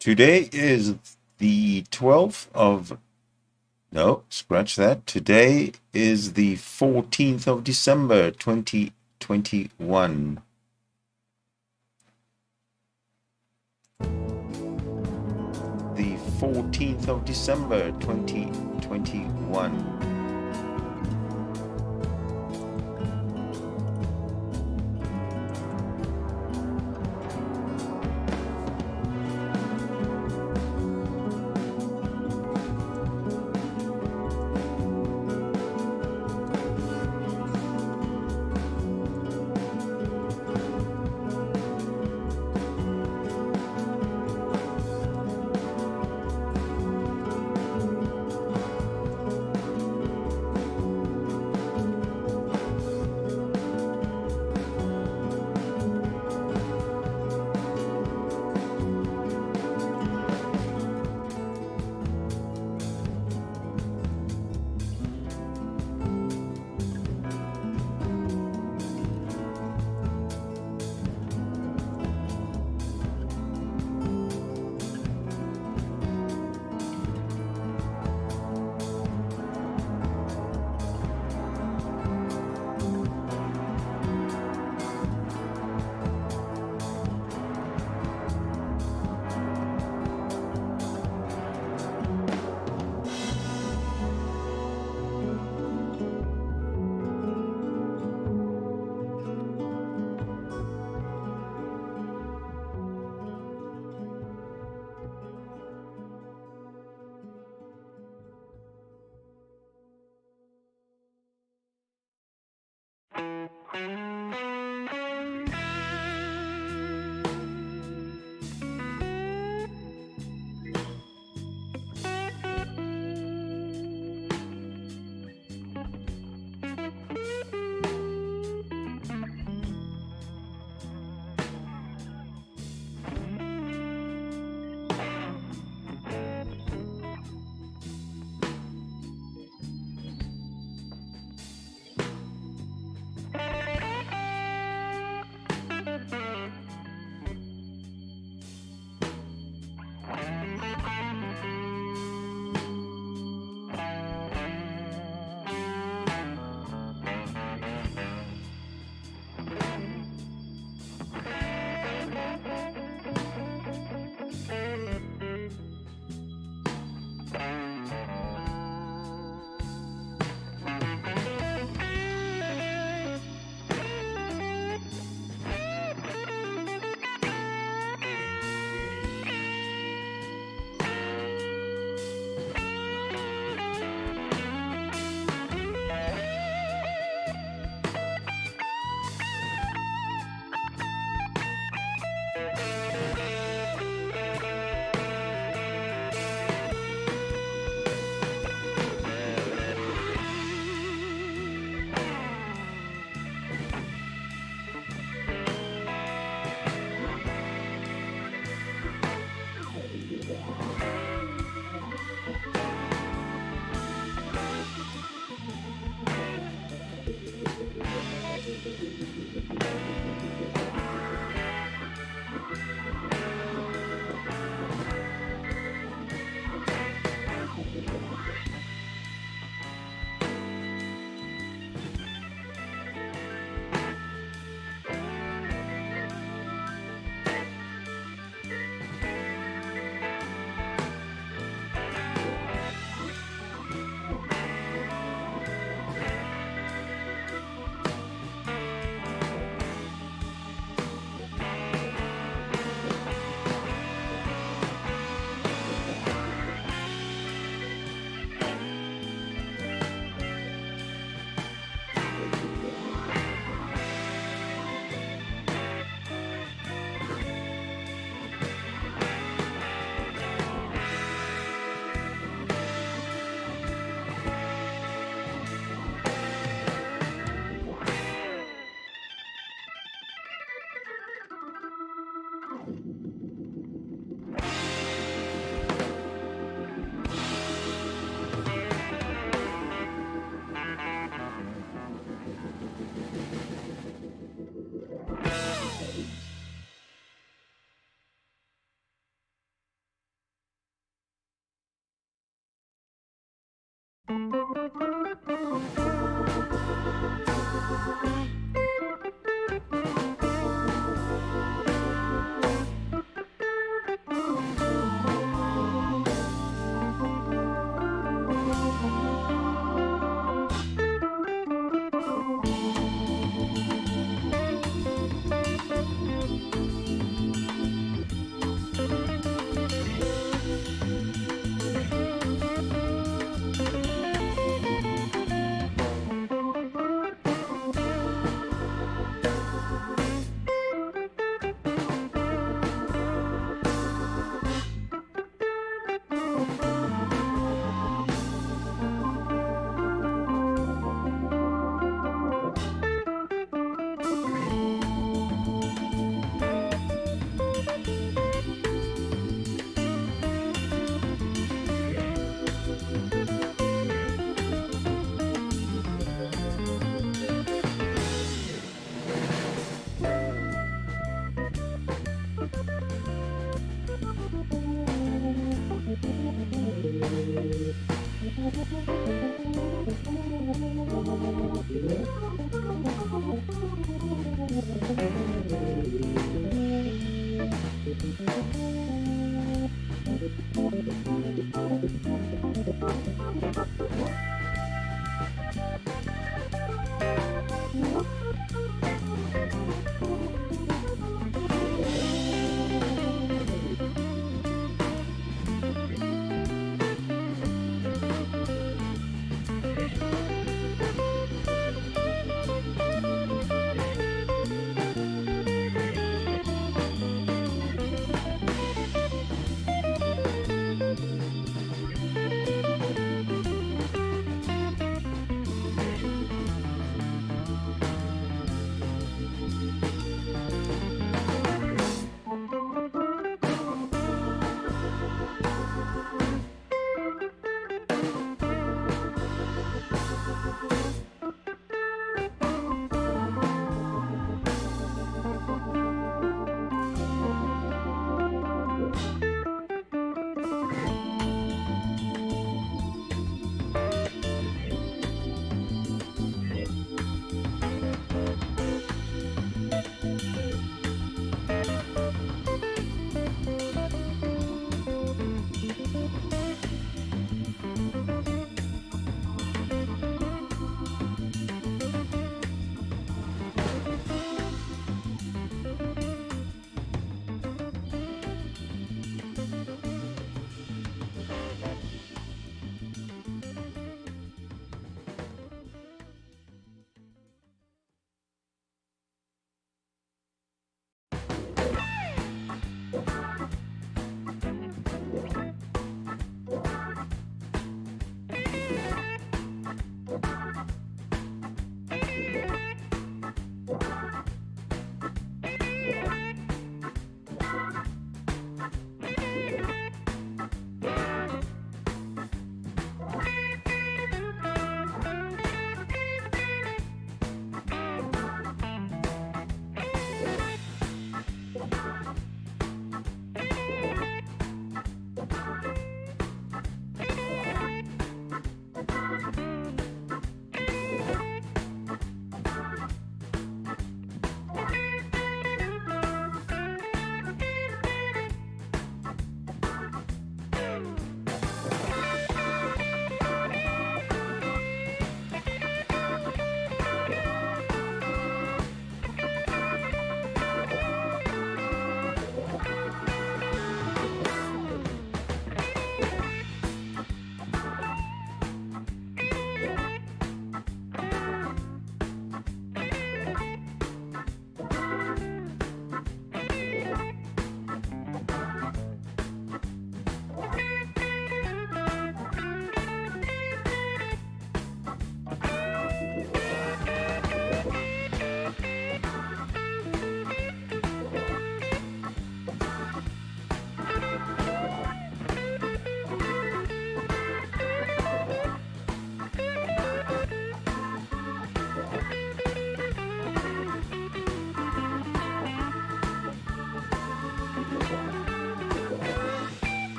Today is the 12th of, no, scratch that. Today is the 14th of December, 2021. The 14th of December, 2021.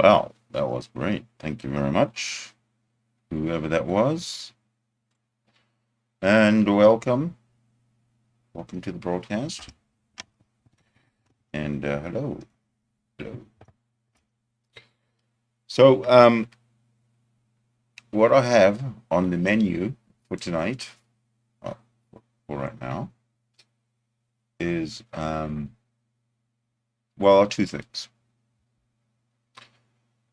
Wow, that was great. Thank you very much, whoever that was. And welcome. Welcome to the broadcast. And hello. Hello. So, what I have on the menu for tonight, for right now, is, well, two things.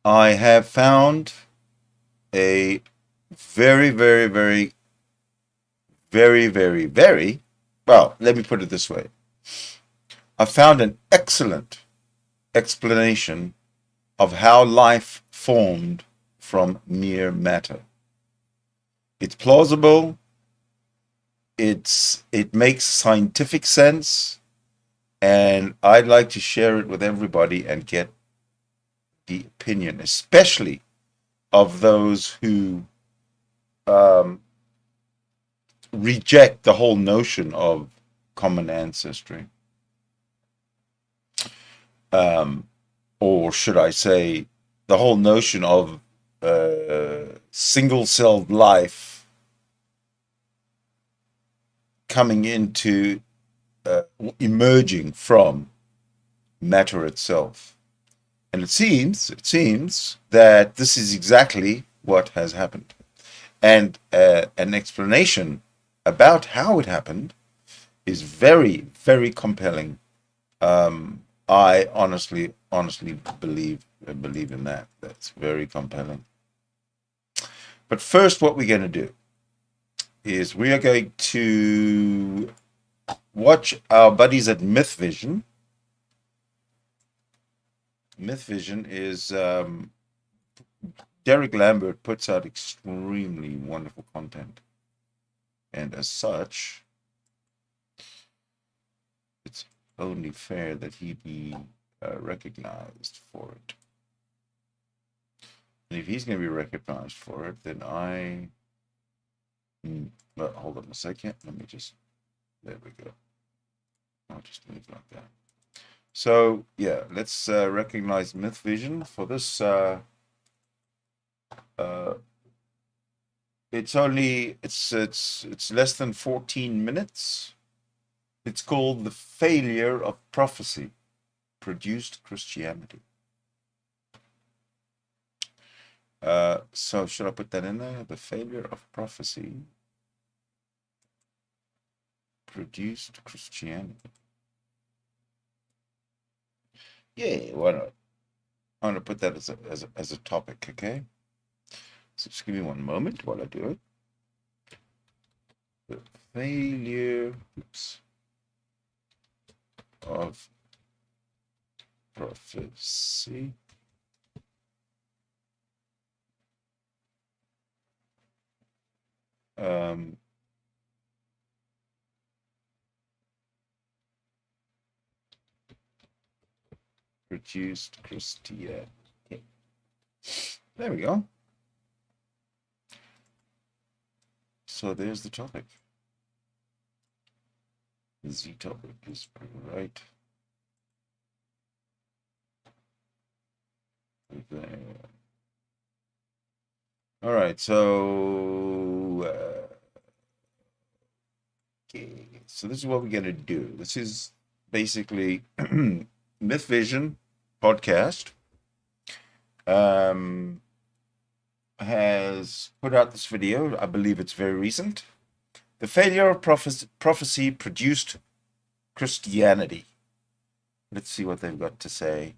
I have found a very, very, very, very, very, very, well, let me put it this way. I found an excellent explanation of how life formed from mere matter. It's plausible. It makes scientific sense, and I'd like to share it with everybody and get the opinion, especially of those who reject the whole notion of common ancestry. Or should I say, the whole notion of single-celled life coming into, emerging from matter itself. And it seems that this is exactly what has happened. And an explanation about how it happened is very, very compelling. I honestly believe in that. That's very compelling. But first, what we're going to do is we are going to watch our buddies at Myth Vision. Myth Vision is Derek Lambert puts out extremely wonderful content, and as such, it's only fair that he be recognized for it. And if he's going to be recognized for it, then well, hold on a second. Let me just, there we go. I'll just move like that. So yeah, let's recognize Myth Vision for this. It's less than 14 minutes. It's called The Failure of Prophecy Produced Christianity. So should I put that in there? The failure of prophecy produced Christianity. Yeah, why not? I'm gonna put that as a topic, okay? So just give me one moment while I do it. The failure, of prophecy produced Christianity. There we go. So there's the topic. The Z topic is right there. All right, so okay, so this is what we're gonna do. This is basically Myth Vision podcast. Has put out this video. I believe it's very recent. The failure of prophecy produced Christianity. Let's see what they've got to say.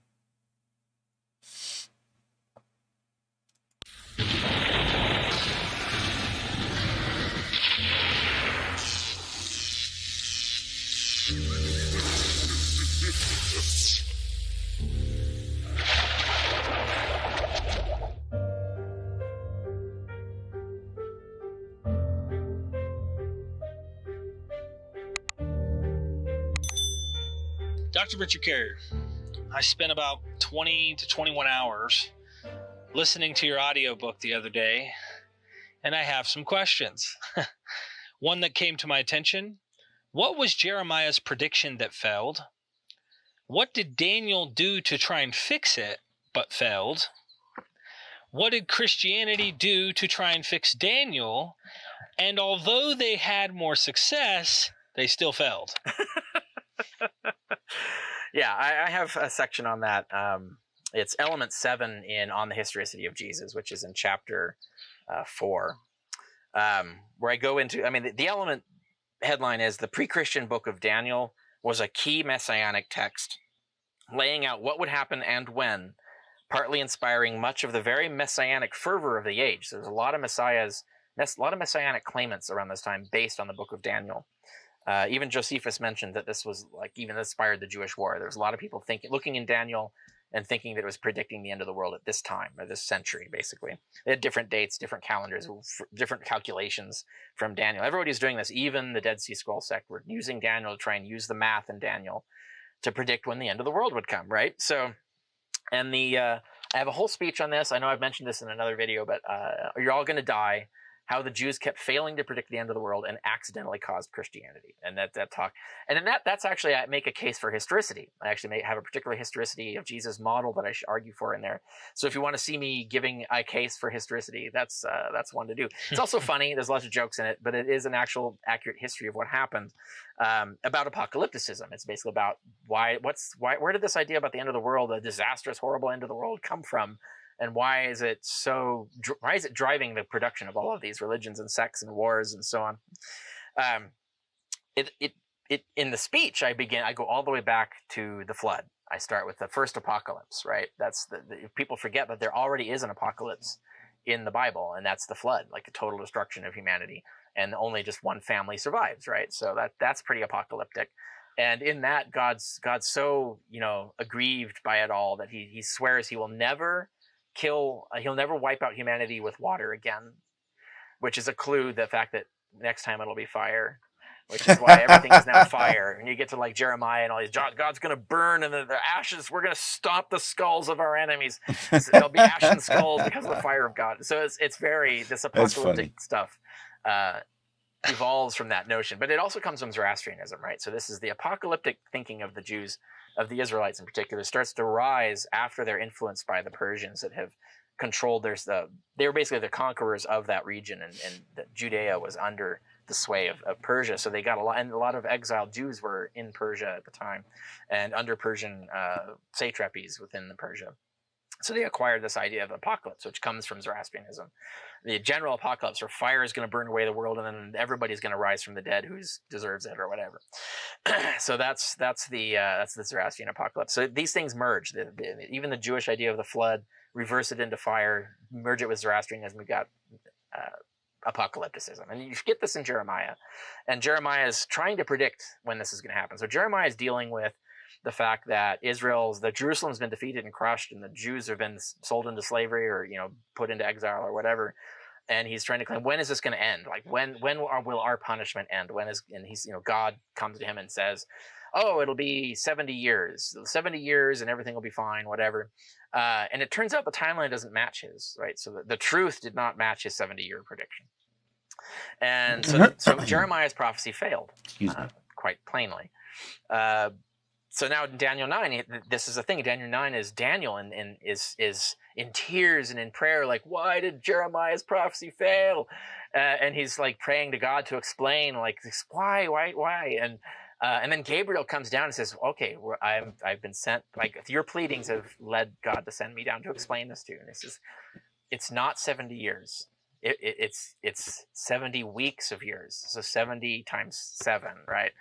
Dr. Richard Carrier, I spent about 20 to 21 hours listening to your audiobook the other day, and I have some questions. One that came to my attention: what was Jeremiah's prediction that failed? What did Daniel do to try and fix it but failed. What did Christianity do to try and fix Daniel? And although they had more success, they still failed. Yeah, I have a section on that. It's element 7 in On the Historicity of Jesus, which is in chapter 4, where I go into, the element headline is the pre-Christian book of Daniel was a key messianic text, laying out what would happen and when, partly inspiring much of the very messianic fervor of the age. There's a lot of messianic claimants around this time based on the book of Daniel. Even Josephus mentioned that this was even inspired the Jewish war. There was a lot of people looking in Daniel and thinking that it was predicting the end of the world at this time, or this century, basically. They had different dates, different calendars, different calculations from Daniel. Everybody's doing this. Even the Dead Sea Scroll sect were using Daniel to try and use the math in Daniel to predict when the end of the world would come, right? So, and I have a whole speech on this. I know I've mentioned this in another video, but you're all going to die. How the Jews kept failing to predict the end of the world and accidentally caused Christianity. And that talk. And then that's actually, I make a case for historicity. I actually have a particular historicity of Jesus model that I should argue for in there. So if you want to see me giving a case for historicity, that's one to do. It's also funny. There's lots of jokes in it, but it is an actual accurate history of what happened about apocalypticism. It's basically about where did this idea about the end of the world, a disastrous, horrible end of the world come from? And why is it driving the production of all of these religions and sects and wars and so on? In the speech, I go all the way back to the flood. I start with the first apocalypse, right? That's people forget that there already is an apocalypse in the Bible, and that's the flood, like a total destruction of humanity, and only just one family survives, right? So that's pretty apocalyptic. And in that, God's so aggrieved by it all that he swears he will never he'll never wipe out humanity with water again, which is a clue, the fact that next time it'll be fire, which is why everything is now fire. And you get to Jeremiah and all these, God's going to burn, and the ashes, we're going to stomp the skulls of our enemies. So there'll be ashen skulls because of the fire of God. So it's very, this apocalyptic stuff evolves from that notion. But it also comes from Zoroastrianism, right? So this is the apocalyptic thinking of the Jews, of the Israelites in particular, starts to rise after they're influenced by the Persians that have controlled they were basically the conquerors of that region, and Judea was under the sway of Persia. So they got a lot of exiled Jews were in Persia at the time and under Persian satrapies within the Persia. So they acquired this idea of apocalypse, which comes from Zoroastrianism. The general apocalypse, where fire is going to burn away the world, and then everybody's going to rise from the dead who deserves it or whatever. So that's the Zoroastrian apocalypse. So these things merge. Even the Jewish idea of the flood, reverse it into fire, merge it with Zoroastrianism. We've got apocalypticism, and you get this in Jeremiah. And Jeremiah is trying to predict when this is going to happen. So Jeremiah is dealing with the fact that Jerusalem's been defeated and crushed, and the Jews have been sold into slavery or put into exile or whatever. And he's trying to claim, when is this going to end? When will our punishment end? God comes to him and says, oh, it'll be 70 years, and everything will be fine, whatever. And it turns out the timeline doesn't match his, right? So the truth did not match his 70-year prediction. And so Jeremiah's prophecy failed, quite plainly. So now in Daniel 9, this is the thing. Daniel 9 is Daniel and is in tears and in prayer, like, why did Jeremiah's prophecy fail? And he's praying to God to explain, why? And then Gabriel comes down and says, okay, I've been sent, your pleadings have led God to send me down to explain this to you. And he says, it's not 70 years. It's 70 weeks of years, so 70 times 7, right?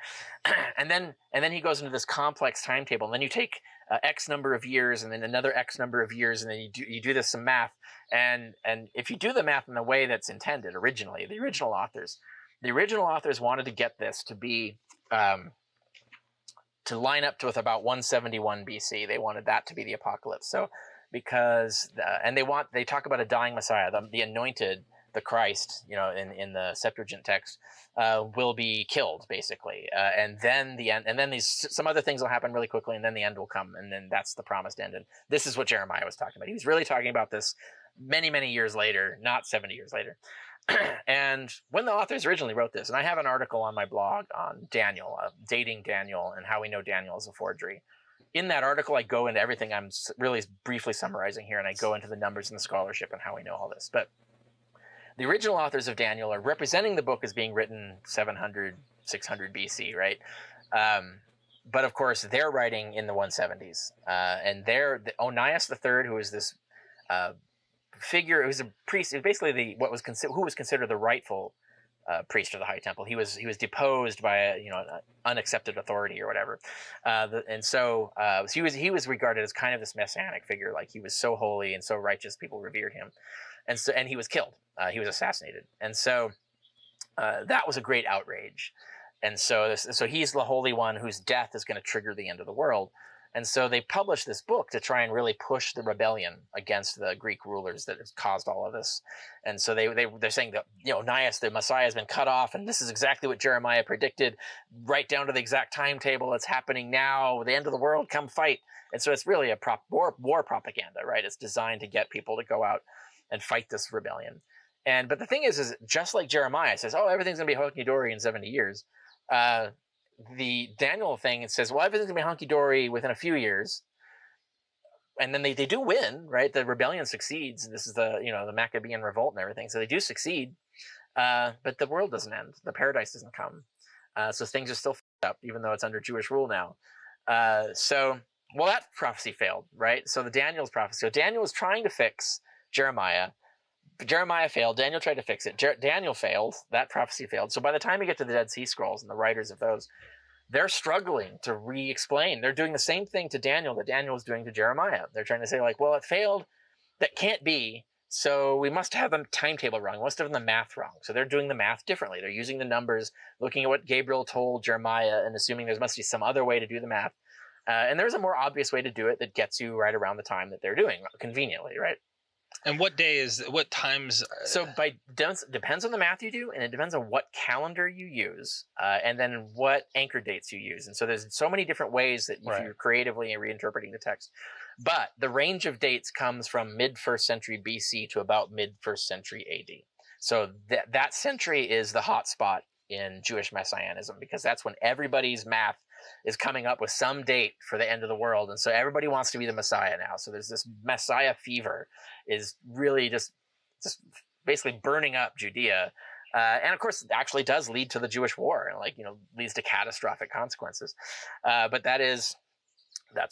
And then he goes into this complex timetable, and then you take X number of years, and then another X number of years, and then you do some math, and if you do the math in the way that's intended originally, the original authors wanted to get this to be to line up with about 171 BC. They wanted that to be the apocalypse. So because they talk about a dying Messiah, the anointed, the Christ, in the Septuagint text, will be killed basically, and then the end, and then some other things will happen really quickly, and then the end will come, and then that's the promised end. And this is what Jeremiah was talking about. He was really talking about this many years later, not 70 years later. And when the authors originally wrote this, and I have an article on my blog on Daniel, dating Daniel and how we know Daniel is a forgery. in that article, I go into everything I'm really briefly summarizing here, and I go into the numbers and the scholarship and how we know all this. But the original authors of Daniel are representing the book as being written 700, 600 BC, right? But of course, they're writing in the 170s. And Onias III, who is this figure, who was a priest, basically who was considered the rightful priest of the High Temple. He was deposed by an unaccepted authority or whatever, so he was regarded as kind of this messianic figure. Like, he was so holy and so righteous, people revered him, and he was killed. He was assassinated, and so that was a great outrage. And so he's the holy one whose death is going to trigger the end of the world. And so they published this book to try and really push the rebellion against the Greek rulers that has caused all of this. And so they're saying that, Onias, the Messiah, has been cut off, and this is exactly what Jeremiah predicted, right down to the exact timetable. It's happening now. The end of the world, come fight. And so it's really a war propaganda, right? It's designed to get people to go out and fight this rebellion. But the thing is just like Jeremiah says, oh, everything's going to be hunky-dory in 70 years. The Daniel thing, it says, well, everything's gonna be hunky-dory within a few years, and then they do win, right? The rebellion succeeds. This is the Maccabean revolt and everything, so they do succeed, but the world doesn't end. The paradise doesn't come, so things are still f***ed up, even though it's under Jewish rule now. That prophecy failed, right? So the Daniel's prophecy. So Daniel was trying to fix Jeremiah. Jeremiah failed. Daniel tried to fix it. Daniel failed. That prophecy failed. So by the time you get to the Dead Sea Scrolls and the writers of those, they're struggling to re-explain. They're doing the same thing to Daniel that Daniel was doing to Jeremiah. They're trying to say, like, well, it failed. That can't be. So we must have the timetable wrong. We must have the math wrong. So they're doing the math differently. They're using the numbers, looking at what Gabriel told Jeremiah and assuming there must be some other way to do the math. And there's a more obvious way to do it that gets you right around the time that they're doing, conveniently, right? And what times? So depends on the math you do, and it depends on what calendar you use, and then what anchor dates you use. And so there's so many different ways that if you're creatively reinterpreting the text. But the range of dates comes from mid-1st century BC to about mid-1st century AD. So that century is the hot spot in Jewish messianism, because that's when everybody's math is coming up with some date for the end of the world. And so everybody wants to be the Messiah now. So there's this Messiah fever is really just basically burning up Judea. And of course, it actually does lead to the Jewish war and leads to catastrophic consequences. But that's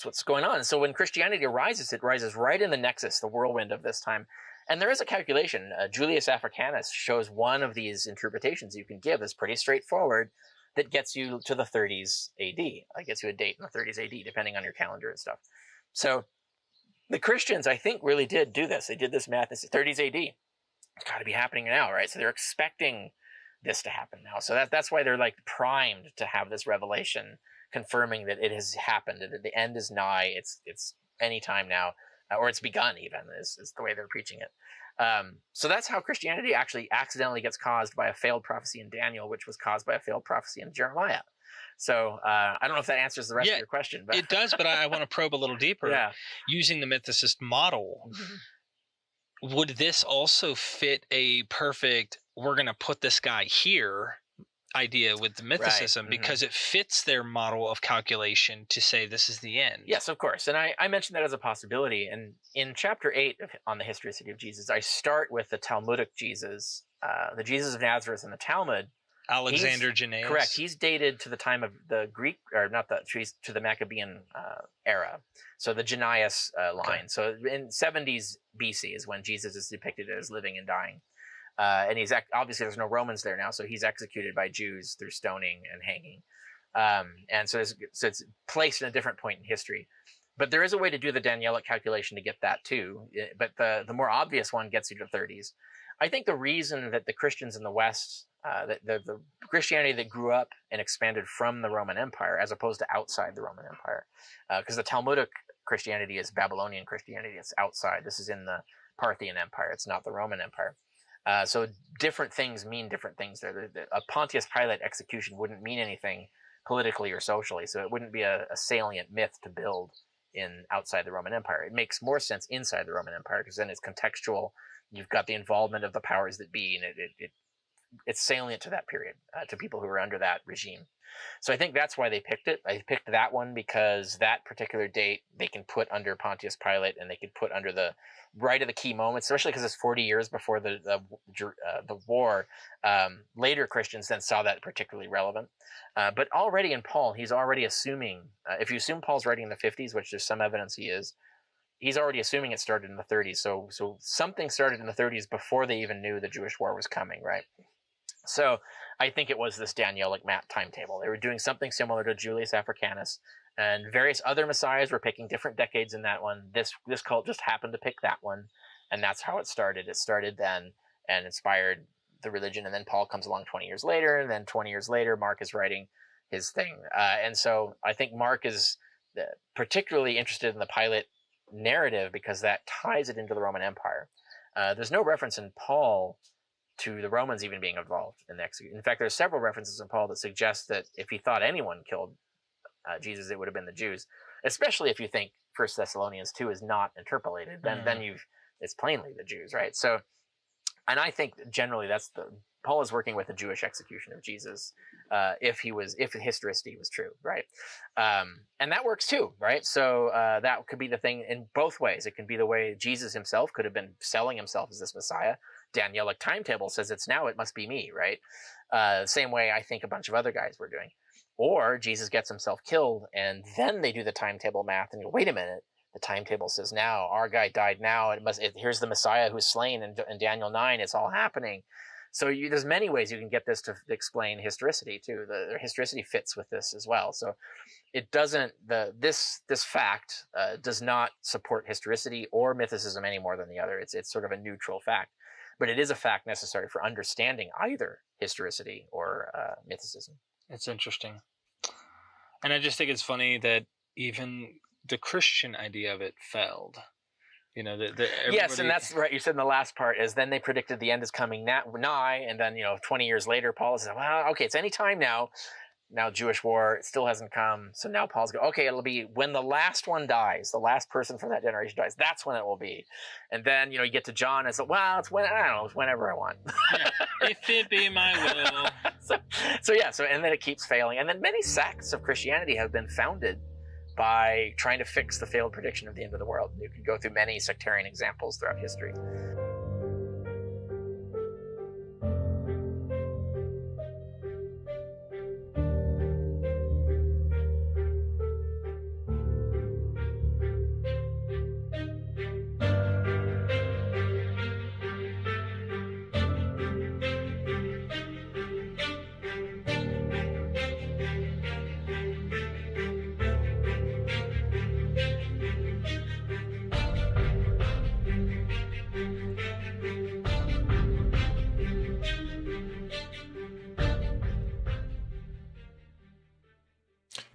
what's going on. And so when Christianity arises, it rises right in the nexus, the whirlwind of this time. And there is a calculation. Julius Africanus shows one of these interpretations you can give that's pretty straightforward, that gets you to the 30s AD. That gets you a date in the 30s AD, depending on your calendar and stuff. So the Christians, I think, really did do this. They did this math. It's 30s AD. It's got to be happening now, right? So they're expecting this to happen now. So that's why they're primed to have this revelation confirming that it has happened, that the end is nigh. It's any time now, or it's begun even, is the way they're preaching it. So that's how Christianity actually accidentally gets caused by a failed prophecy in Daniel, which was caused by a failed prophecy in Jeremiah. So I don't know if that answers the rest of your question. But it does, but I want to probe a little deeper. Yeah. Using the mythicist model, would this also fit a perfect, we're going to put this guy here idea with the mythicism, right? Because it fits their model of calculation to say this is the end. Yes, of course. And I mentioned that as a possibility. And in chapter 8 on the historicity of Jesus, I start with the Talmudic Jesus, the Jesus of Nazareth in the Talmud. Alexander Jannaeus. Correct. He's dated to the time of the Greek, or not the, to the Maccabean era. So the Jannaeus line. Okay. So in 70s BC is when Jesus is depicted as living and dying. And he's obviously there's no Romans there now, so he's executed by Jews through stoning and hanging. And so it's placed in a different point in history. But there is a way to do the Danielic calculation to get that too. But the more obvious one gets you to 30s. I think the reason that the Christians in the West, the Christianity that grew up and expanded from the Roman Empire as opposed to outside the Roman Empire, because the Talmudic Christianity is Babylonian Christianity. It's outside. This is in the Parthian Empire. It's not the Roman Empire. So different things mean different things there. A Pontius Pilate execution wouldn't mean anything politically or socially, so it wouldn't be a salient myth to build in outside the Roman Empire. It makes more sense inside the Roman Empire because then it's contextual. You've got the involvement of the powers that be, and it it's salient to that period, to people who were under that regime. So I think that's why they picked it. I picked that one because that particular date they can put under Pontius Pilate, and they could put under the right of the key moments, especially because it's 40 years before the war. Later Christians then saw that particularly relevant. But already in Paul, he's already assuming, if you assume Paul's writing in the 50s, which there's some evidence he is, he's already assuming it started in the 30s. So something started in the 30s before they even knew the Jewish war was coming, right? So I think it was this Danielic timetable. They were doing something similar to Julius Africanus, and various other messiahs were picking different decades in that one. This cult just happened to pick that one, and that's how it started. It started then and inspired the religion, and then Paul comes along 20 years later, and then 20 years later, Mark is writing his thing. And so I think Mark is particularly interested in the Pilate narrative because that ties it into the Roman Empire. There's no reference in Paul to the Romans even being involved in the execution. In fact, there's several references in Paul that suggest that if he thought anyone killed Jesus, it would have been the Jews, especially if you think 1 Thessalonians 2 is not interpolated, then it's plainly the Jews, right? So, and I think generally Paul is working with the Jewish execution of Jesus, if historicity was true, right? And that works too, right? So that could be the thing in both ways. It can be the way Jesus himself could have been selling himself as this Messiah. Danielic timetable says it must be me, right? Same way I think a bunch of other guys were doing. Or Jesus gets himself killed, and then they do the timetable math and go, wait a minute, the timetable says now, our guy died now, here's the Messiah who's slain in Daniel 9, it's all happening. So there's many ways you can get this to explain historicity too. The historicity fits with this as well. So it doesn't, this fact does not support historicity or mythicism any more than the other. It's sort of a neutral fact. But it is a fact necessary for understanding either historicity or mythicism. It's interesting. And I just think it's funny that even the Christian idea of it failed. You know, yes, and that's right. You said in the last part is then they predicted the end is coming nigh, and then 20 years later, Paul says, "Well, okay, it's any time now. Now Jewish war still hasn't come, so now Paul's go, okay, it'll be when the last one dies, the last person from that generation dies. That's when it will be." And then you get to John and it's like, well, it's when I don't know, it's whenever I want. Yeah, if it be my will. So and then it keeps failing, and then many sects of Christianity have been founded by trying to fix the failed prediction of the end of the world. You can go through many sectarian examples throughout history.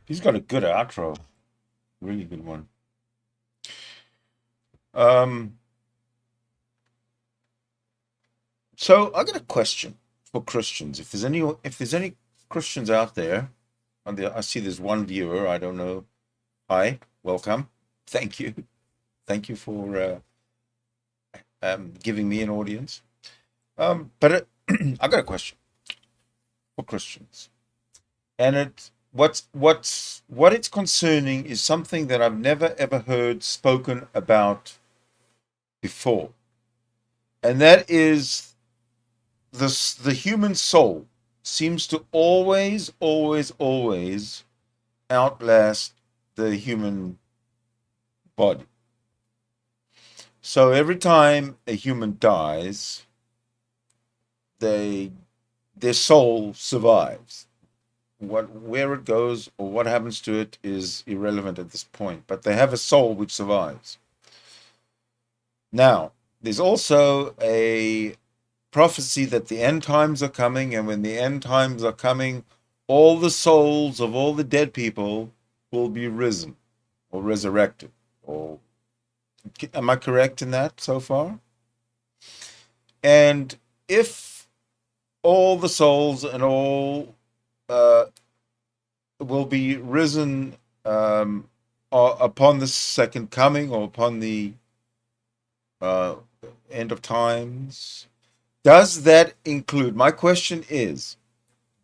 He's got a good outro. Really good one. So I got a question for Christians. If there's any Christians out there, I see there's one viewer. I don't know. Hi, welcome. Thank you for giving me an audience. But I got a question for Christians, and what it's concerning is something that I've never ever heard spoken about before, and that is the human soul seems to always outlast the human body. So every time a human dies, their soul survives. Where it goes or what happens to it is irrelevant at this point, but they have a soul which survives. Now, there's also a prophecy that the end times are coming, and when the end times are coming, all the souls of all the dead people will be risen or resurrected. Or am I correct in that so far? And if all the souls and all will be risen upon the second coming or upon the end of times, Does that include, my question is,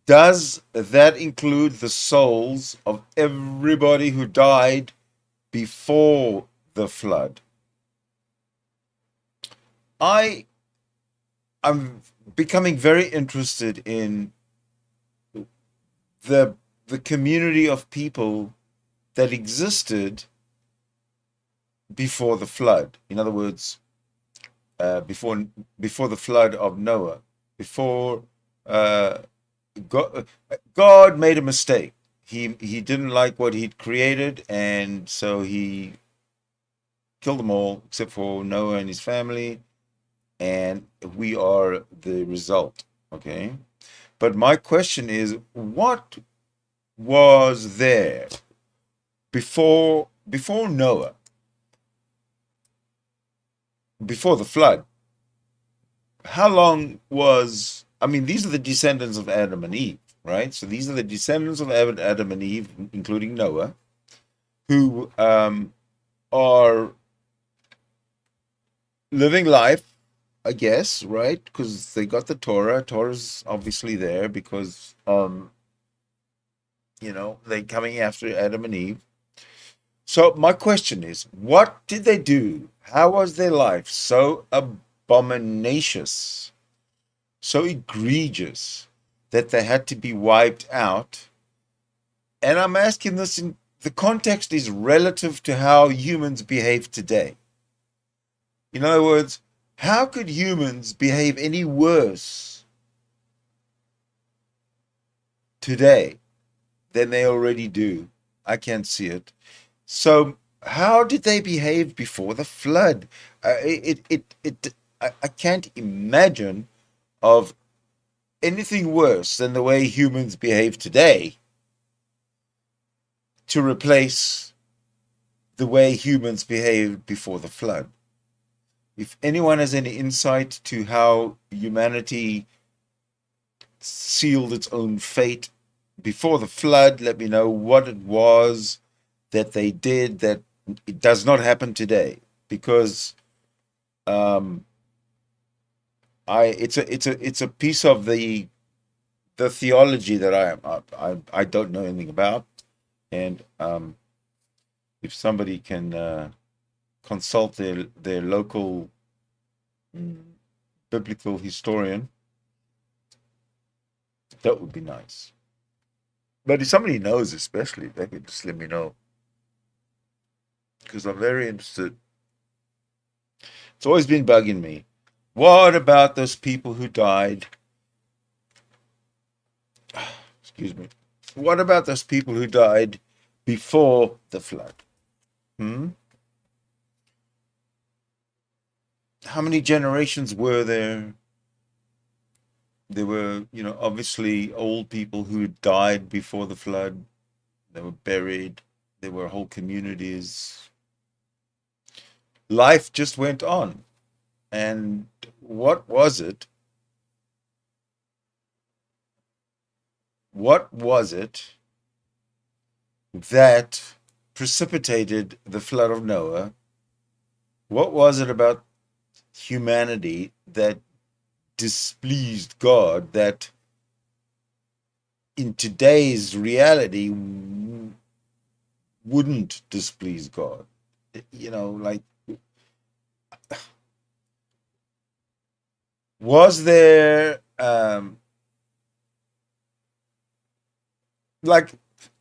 does that include the souls of everybody who died before the flood? I'm becoming very interested in the the community of people that existed before the flood. In other words, before the flood of Noah, before uh, God made a mistake. He didn't like what he'd created, and so he killed them all except for Noah and his family, and we are the result. Okay, but my question is, what was there before Noah, before the flood? How long was, I mean, these are the descendants of Adam and Eve, right? So these are the descendants of Adam and Eve, including Noah, who are living life, I guess, right? Because they got the Torah. Torah's obviously there because they're coming after Adam and Eve. So my question is, what did they do? How was their life so abominacious, so egregious that they had to be wiped out? And I'm asking this in the context is relative to how humans behave today. In other words, how could humans behave any worse today than they already do? I can't see it. So how did they behave before the flood? I can't imagine of anything worse than the way humans behave today to replace the way humans behaved before the flood. If anyone has any insight to how humanity sealed its own fate before the flood, let me know what it was that they did that it does not happen today. Because it's a piece of the theology that I don't know anything about, and if somebody can consult their local biblical historian, that would be nice. But if somebody knows, especially, they could just let me know, because I'm very interested. It's always been bugging me. What about those people who died? Excuse me. What about those people who died before the flood? How many generations were there? There were, obviously old people who died before the flood. They were buried. There were whole communities. Life just went on. And what was it? What was it that precipitated the flood of Noah? What was it about humanity that displeased God, that in today's reality wouldn't displease God? Like, was there like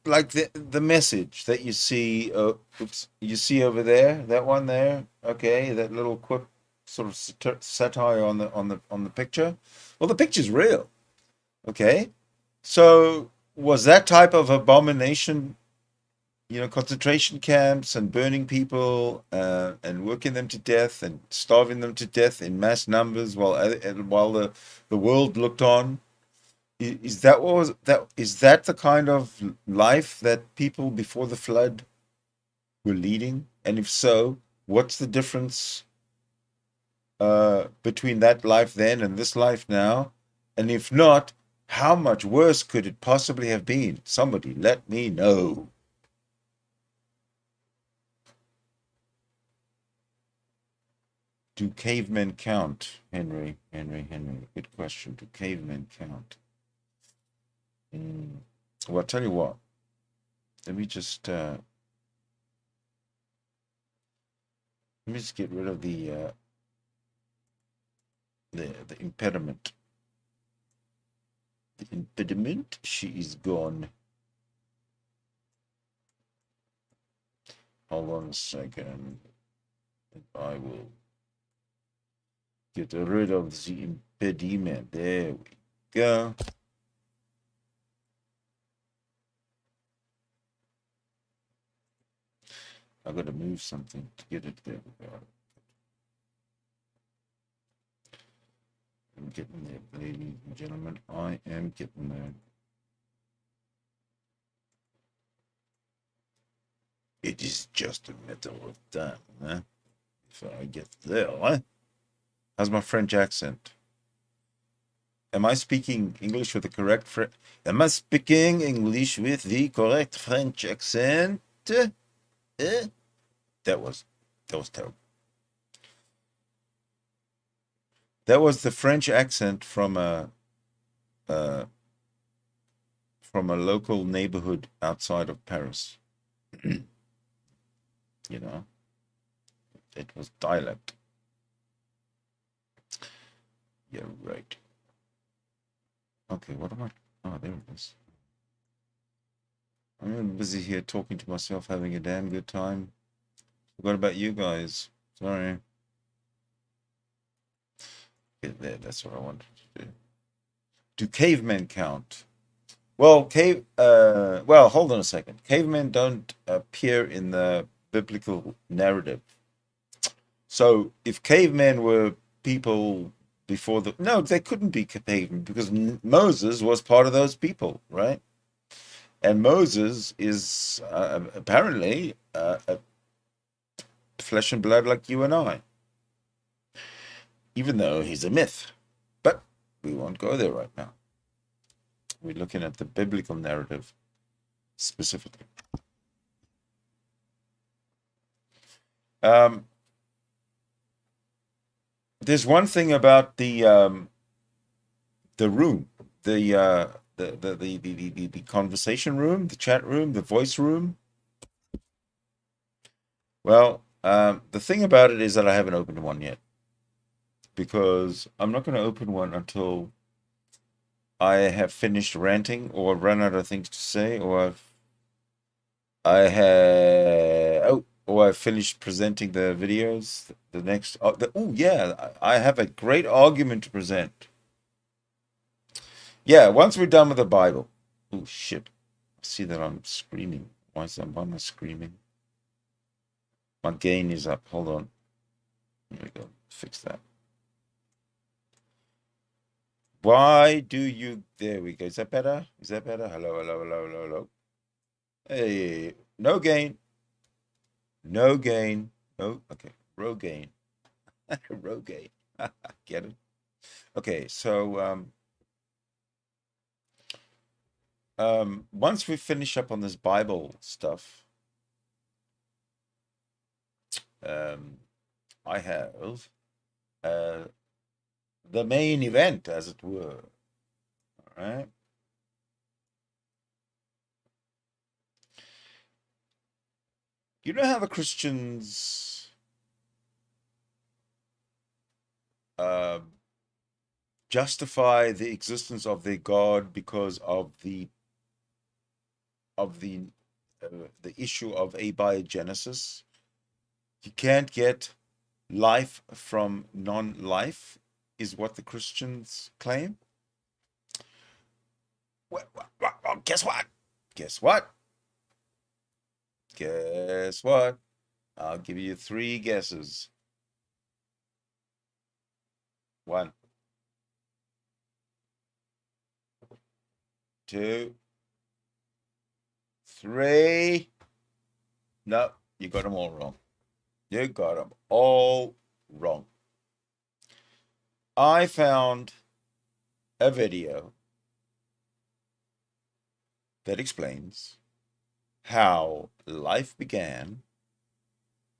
the message that you see you see over there, that one there, okay, that little quip, sort of satire on the picture? Well, the picture's real, okay? So was that type of abomination, concentration camps and burning people and working them to death and starving them to death in mass numbers while the world looked on? Is that the kind of life that people before the flood were leading? And if so, what's the difference between that life then and this life now? And if not, how much worse could it possibly have been? Somebody let me know. Do cavemen count? Henry. Good question. Do cavemen count? Well, I'll tell you what. Let me just get rid of the impediment. The impediment, she is gone. Hold on a second. I will get rid of the impediment. There we go. I got to move something to get it there. I'm getting there, ladies and gentlemen. I am getting there. It is just a matter of time, huh? If I get there, huh? How's my French accent? Am I speaking English with the correct Am I speaking English with the correct French accent? That was terrible. That was the French accent from a local neighborhood outside of Paris. You know, it was dialect. Yeah, right. Okay, what am I? Oh, there it is. I'm busy here talking to myself, having a damn good time. What about you guys? Sorry. Okay, there, that's what I wanted to do. Do cavemen count? Well, well, hold on a second. Cavemen don't appear in the biblical narrative. So if cavemen were people before no, they couldn't be cavemen because Moses was part of those people, right? And Moses is apparently flesh and blood like you and I, even though he's a myth. But we won't go there right now. We're looking at the biblical narrative specifically. There's one thing about the room, the conversation room, the chat room, the voice room. Well, the thing about it is that I haven't opened one yet, because I'm not going to open one until I have finished ranting or run out of things to say, or I've finished presenting the videos. The next, yeah, I have a great argument to present. Yeah, once we're done with the Bible. Oh shit! I see that I'm screaming. Why am I screaming? My gain is up. Hold on. There we go. Fix that. Why do you? There we go. Is that better? Is that better? Hello. Hey, no gain. No gain. Oh, okay. Row gain. Row gain. Get it? Okay, so once we finish up on this Bible stuff, I have the main event, as it were. All right. You know how the Christians justify the existence of their God because of the issue of abiogenesis? You can't get life from non-life, is what the Christians claim. Well, guess what? Guess what? Guess what? I'll give you 3 guesses. 1, 2, 3. No, you got them all wrong. You got them all wrong. I found a video that explains how life began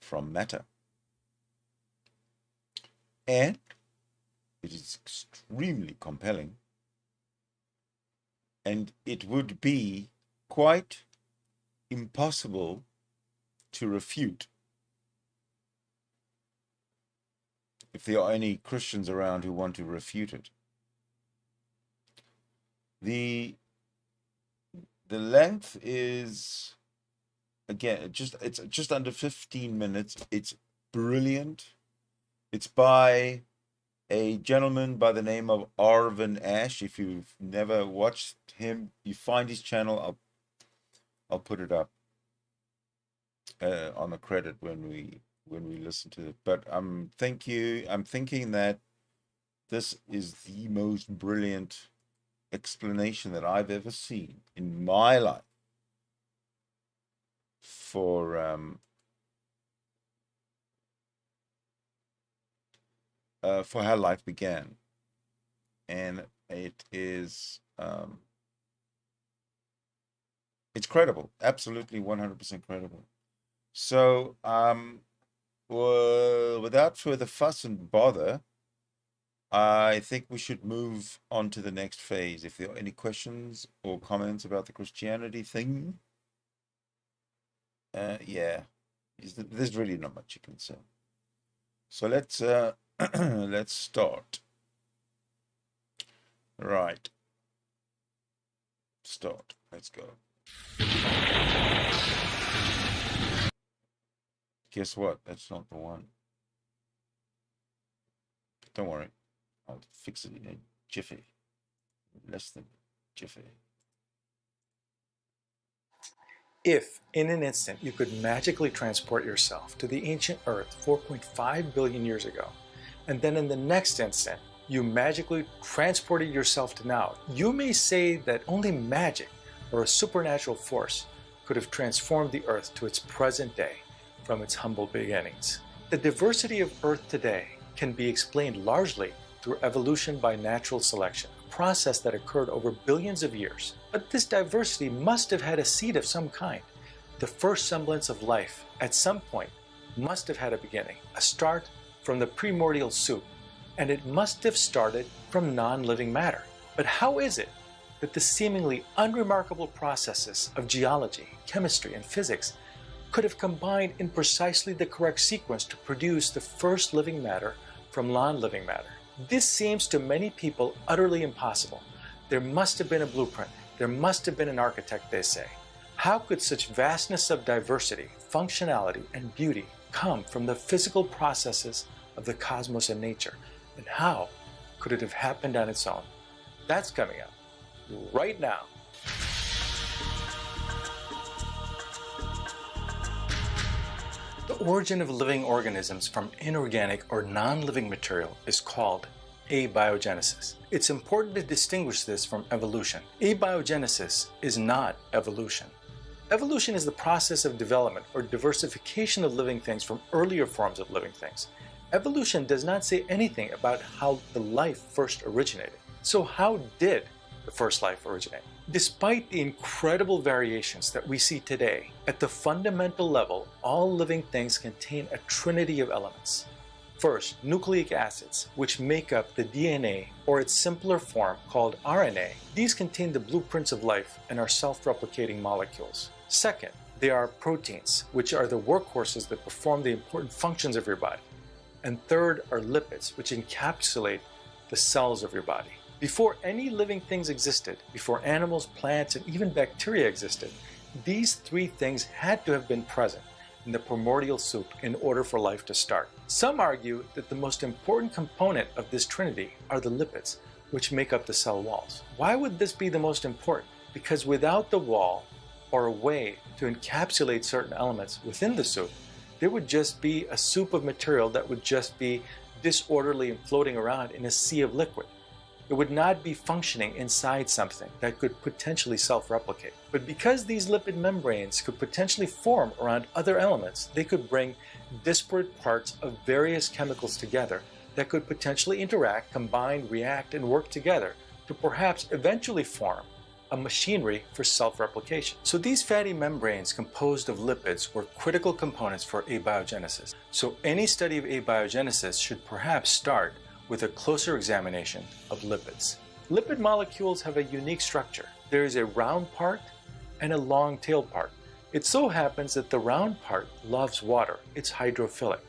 from matter. And it is extremely compelling. And it would be quite impossible to refute. If there are any Christians around who want to refute it. The length is, again, it's just under 15 minutes. It's brilliant. It's by a gentleman by the name of Arvin Ash. If you've never watched him, you find his channel. I'll put it up on the credit when we listen to it. But I'm thinking that this is the most brilliant explanation that I've ever seen in my life for how life began. And it is it's credible, absolutely 100% credible. So well, without further fuss and bother, I think we should move on to the next phase. If there are any questions or comments about the Christianity thing, yeah, there's really not much you can say. So let's let's start. Right. Start. Let's go. Guess what? That's not the one. Don't worry. I'll fix it in a jiffy. Less than jiffy. If, in an instant, you could magically transport yourself to the ancient Earth 4.5 billion years ago, and then in the next instant, you magically transported yourself to now, you may say that only magic or a supernatural force could have transformed the Earth to its present day from its humble beginnings. The diversity of Earth today can be explained largely through evolution by natural selection, a process that occurred over billions of years. But this diversity must have had a seed of some kind. The first semblance of life, at some point, must have had a beginning, a start from the primordial soup, and it must have started from non-living matter. But how is it that the seemingly unremarkable processes of geology, chemistry, and physics could have combined in precisely the correct sequence to produce the first living matter from non-living matter? This seems to many people utterly impossible. There must have been a blueprint. There must have been an architect, they say. How could such vastness of diversity, functionality, and beauty come from the physical processes of the cosmos and nature? And how could it have happened on its own? That's coming up right now. The origin of living organisms from inorganic or non-living material is called abiogenesis. It's important to distinguish this from evolution. Abiogenesis is not evolution. Evolution is the process of development or diversification of living things from earlier forms of living things. Evolution does not say anything about how the life first originated. So how did the first life originate? Despite the incredible variations that we see today, at the fundamental level, all living things contain a trinity of elements. First, nucleic acids, which make up the DNA, or its simpler form called RNA. These contain the blueprints of life and are self-replicating molecules. Second, there are proteins, which are the workhorses that perform the important functions of your body. And third are lipids, which encapsulate the cells of your body. Before any living things existed, before animals, plants, and even bacteria existed, these three things had to have been present in the primordial soup in order for life to start. Some argue that the most important component of this trinity are the lipids, which make up the cell walls. Why would this be the most important? Because without the wall, or a way to encapsulate certain elements within the soup, there would just be a soup of material that would just be disorderly and floating around in a sea of liquid. It would not be functioning inside something that could potentially self-replicate. But because these lipid membranes could potentially form around other elements, they could bring disparate parts of various chemicals together that could potentially interact, combine, react, and work together to perhaps eventually form a machinery for self-replication. So these fatty membranes composed of lipids were critical components for abiogenesis. So any study of abiogenesis should perhaps start with a closer examination of lipids. Lipid molecules have a unique structure. There is a round part and a long tail part. It so happens that the round part loves water. It's hydrophilic.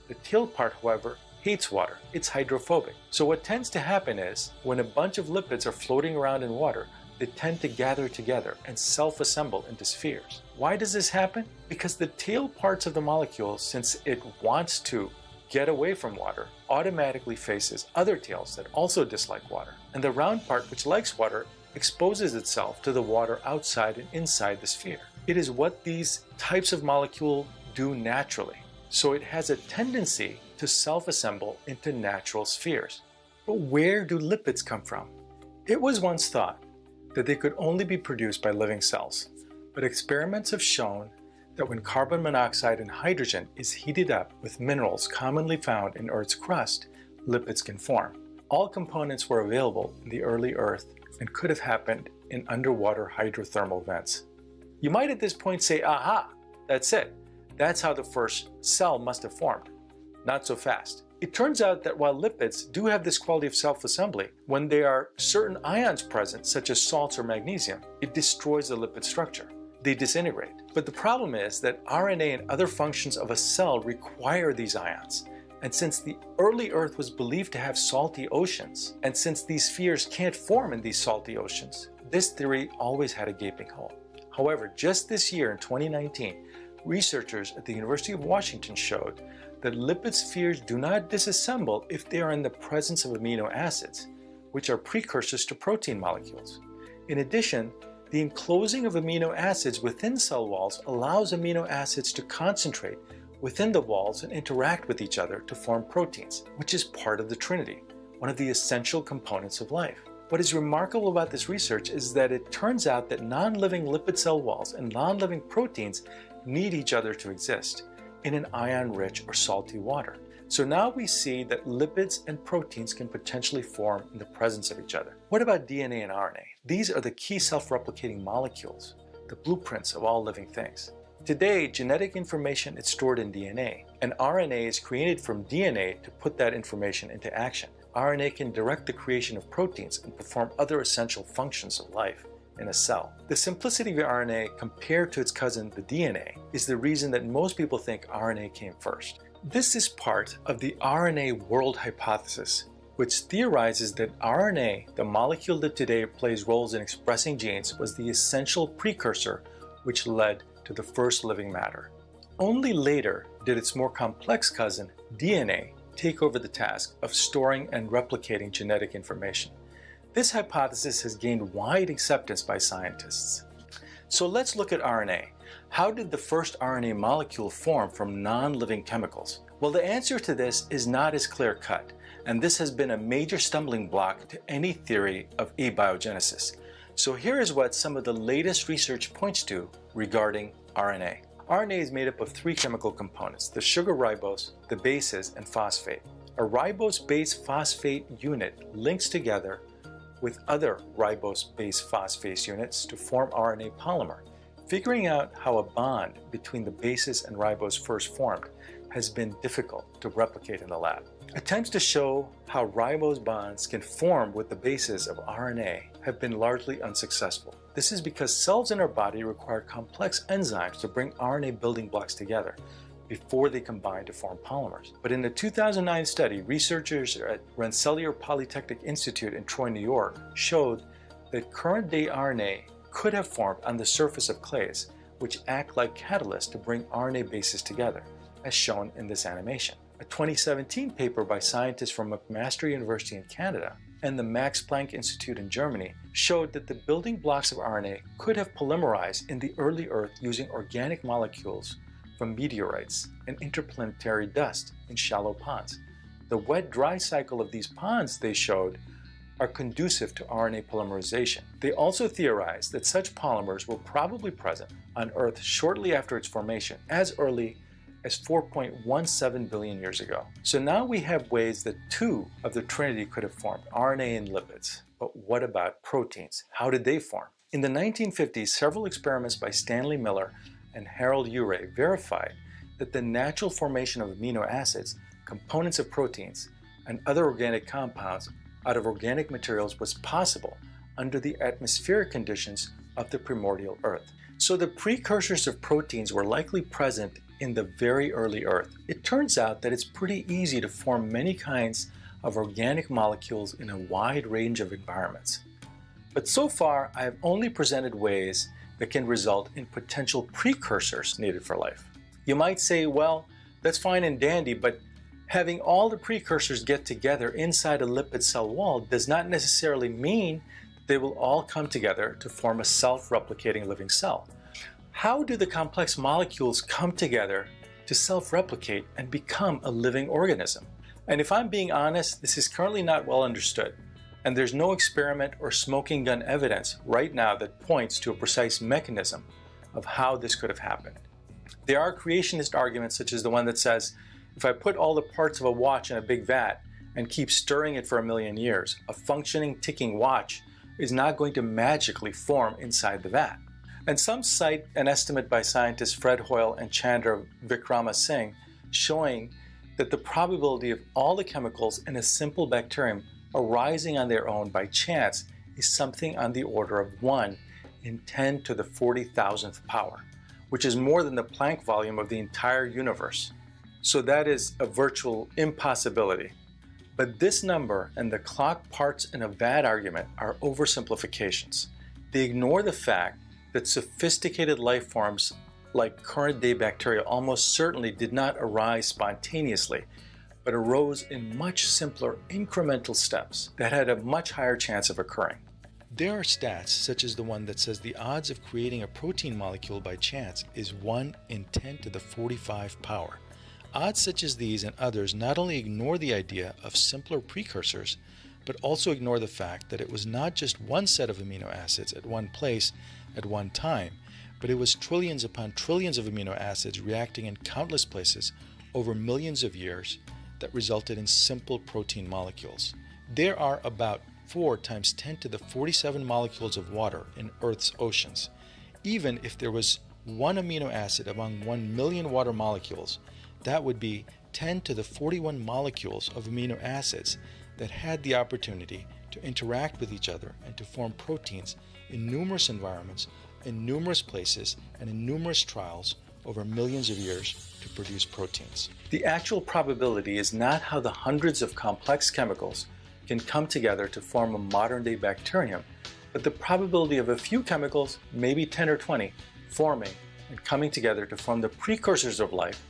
The tail part, however, hates water. It's hydrophobic. So what tends to happen is when a bunch of lipids are floating around in water, they tend to gather together and self-assemble into spheres. Why does this happen? Because the tail parts of the molecule, since it wants to get away from water, automatically faces other tails that also dislike water. And the round part, which likes water, exposes itself to the water outside and inside the sphere. It is what these types of molecule do naturally. So it has a tendency to self-assemble into natural spheres. But where do lipids come from? It was once thought that they could only be produced by living cells, but experiments have shown that when carbon monoxide and hydrogen is heated up with minerals commonly found in Earth's crust, lipids can form. All components were available in the early Earth and could have happened in underwater hydrothermal vents. You might at this point say, aha, that's it. That's how the first cell must have formed. Not so fast. It turns out that while lipids do have this quality of self-assembly, when there are certain ions present, such as salts or magnesium, it destroys the lipid structure. They disintegrate. But the problem is that RNA and other functions of a cell require these ions. And since the early Earth was believed to have salty oceans, and since these spheres can't form in these salty oceans, this theory always had a gaping hole. However, just this year in 2019, researchers at the University of Washington showed that lipid spheres do not disassemble if they are in the presence of amino acids, which are precursors to protein molecules. In addition, the enclosing of amino acids within cell walls allows amino acids to concentrate within the walls and interact with each other to form proteins, which is part of the Trinity, one of the essential components of life. What is remarkable about this research is that it turns out that non-living lipid cell walls and non-living proteins need each other to exist in an ion-rich or salty water. So now we see that lipids and proteins can potentially form in the presence of each other. What about DNA and RNA? These are the key self-replicating molecules, the blueprints of all living things. Today, genetic information is stored in DNA, and RNA is created from DNA to put that information into action. RNA can direct the creation of proteins and perform other essential functions of life in a cell. The simplicity of RNA compared to its cousin, the DNA, is the reason that most people think RNA came first. This is part of the RNA world hypothesis, which theorizes that RNA, the molecule that today plays roles in expressing genes, was the essential precursor which led to the first living matter. Only later did its more complex cousin, DNA, take over the task of storing and replicating genetic information. This hypothesis has gained wide acceptance by scientists. So let's look at RNA. How did the first RNA molecule form from non-living chemicals? Well, the answer to this is not as clear-cut, and this has been a major stumbling block to any theory of abiogenesis. So here is what some of the latest research points to regarding RNA. RNA is made up of three chemical components: the sugar ribose, the bases, and phosphate. A ribose-base phosphate unit links together with other ribose-base phosphate units to form RNA polymer. Figuring out how a bond between the bases and ribose first formed has been difficult to replicate in the lab. Attempts to show how ribose bonds can form with the bases of RNA have been largely unsuccessful. This is because cells in our body require complex enzymes to bring RNA building blocks together before they combine to form polymers. But in a 2009 study, researchers at Rensselaer Polytechnic Institute in Troy, New York, showed that current-day RNA could have formed on the surface of clays, which act like catalysts to bring RNA bases together, as shown in this animation. A 2017 paper by scientists from McMaster University in Canada and the Max Planck Institute in Germany showed that the building blocks of RNA could have polymerized in the early Earth using organic molecules from meteorites and interplanetary dust in shallow ponds. The wet-dry cycle of these ponds, they showed, are conducive to RNA polymerization. They also theorized that such polymers were probably present on Earth shortly after its formation, as early as 4.17 billion years ago. So now we have ways that two of the Trinity could have formed, RNA and lipids. But what about proteins? How did they form? In the 1950s, several experiments by Stanley Miller and Harold Urey verified that the natural formation of amino acids, components of proteins, and other organic compounds out of organic materials was possible under the atmospheric conditions of the primordial Earth. So the precursors of proteins were likely present in the very early Earth. It turns out that it's pretty easy to form many kinds of organic molecules in a wide range of environments. But so far, I have only presented ways that can result in potential precursors needed for life. You might say, well, that's fine and dandy, but having all the precursors get together inside a lipid cell wall does not necessarily mean they will all come together to form a self-replicating living cell. How do the complex molecules come together to self-replicate and become a living organism? And if I'm being honest, this is currently not well understood, and there's no experiment or smoking gun evidence right now that points to a precise mechanism of how this could have happened. There are creationist arguments such as the one that says, if I put all the parts of a watch in a big vat and keep stirring it for a million years, a functioning ticking watch is not going to magically form inside the vat. And some cite an estimate by scientists Fred Hoyle and Chandra Vikramasinghe showing that the probability of all the chemicals in a simple bacterium arising on their own by chance is something on the order of 1 in 10 to the 40,000th power, which is more than the Planck volume of the entire universe. So that is a virtual impossibility. But this number and the clock parts in a vat argument are oversimplifications. They ignore the fact that sophisticated life forms like current-day bacteria almost certainly did not arise spontaneously, but arose in much simpler incremental steps that had a much higher chance of occurring. There are stats such as the one that says the odds of creating a protein molecule by chance is 1 in 10 to the 45 power. Odds such as these and others not only ignore the idea of simpler precursors, but also ignore the fact that it was not just one set of amino acids at one place at one time, but it was trillions upon trillions of amino acids reacting in countless places over millions of years that resulted in simple protein molecules. There are about 4 times 10 to the 47 molecules of water in Earth's oceans. Even if there was one amino acid among 1 million water molecules, that would be 10 to the 41 molecules of amino acids that had the opportunity to interact with each other and to form proteins in numerous environments, in numerous places, and in numerous trials over millions of years to produce proteins. The actual probability is not how the hundreds of complex chemicals can come together to form a modern-day bacterium, but the probability of a few chemicals, maybe 10 or 20, forming and coming together to form the precursors of life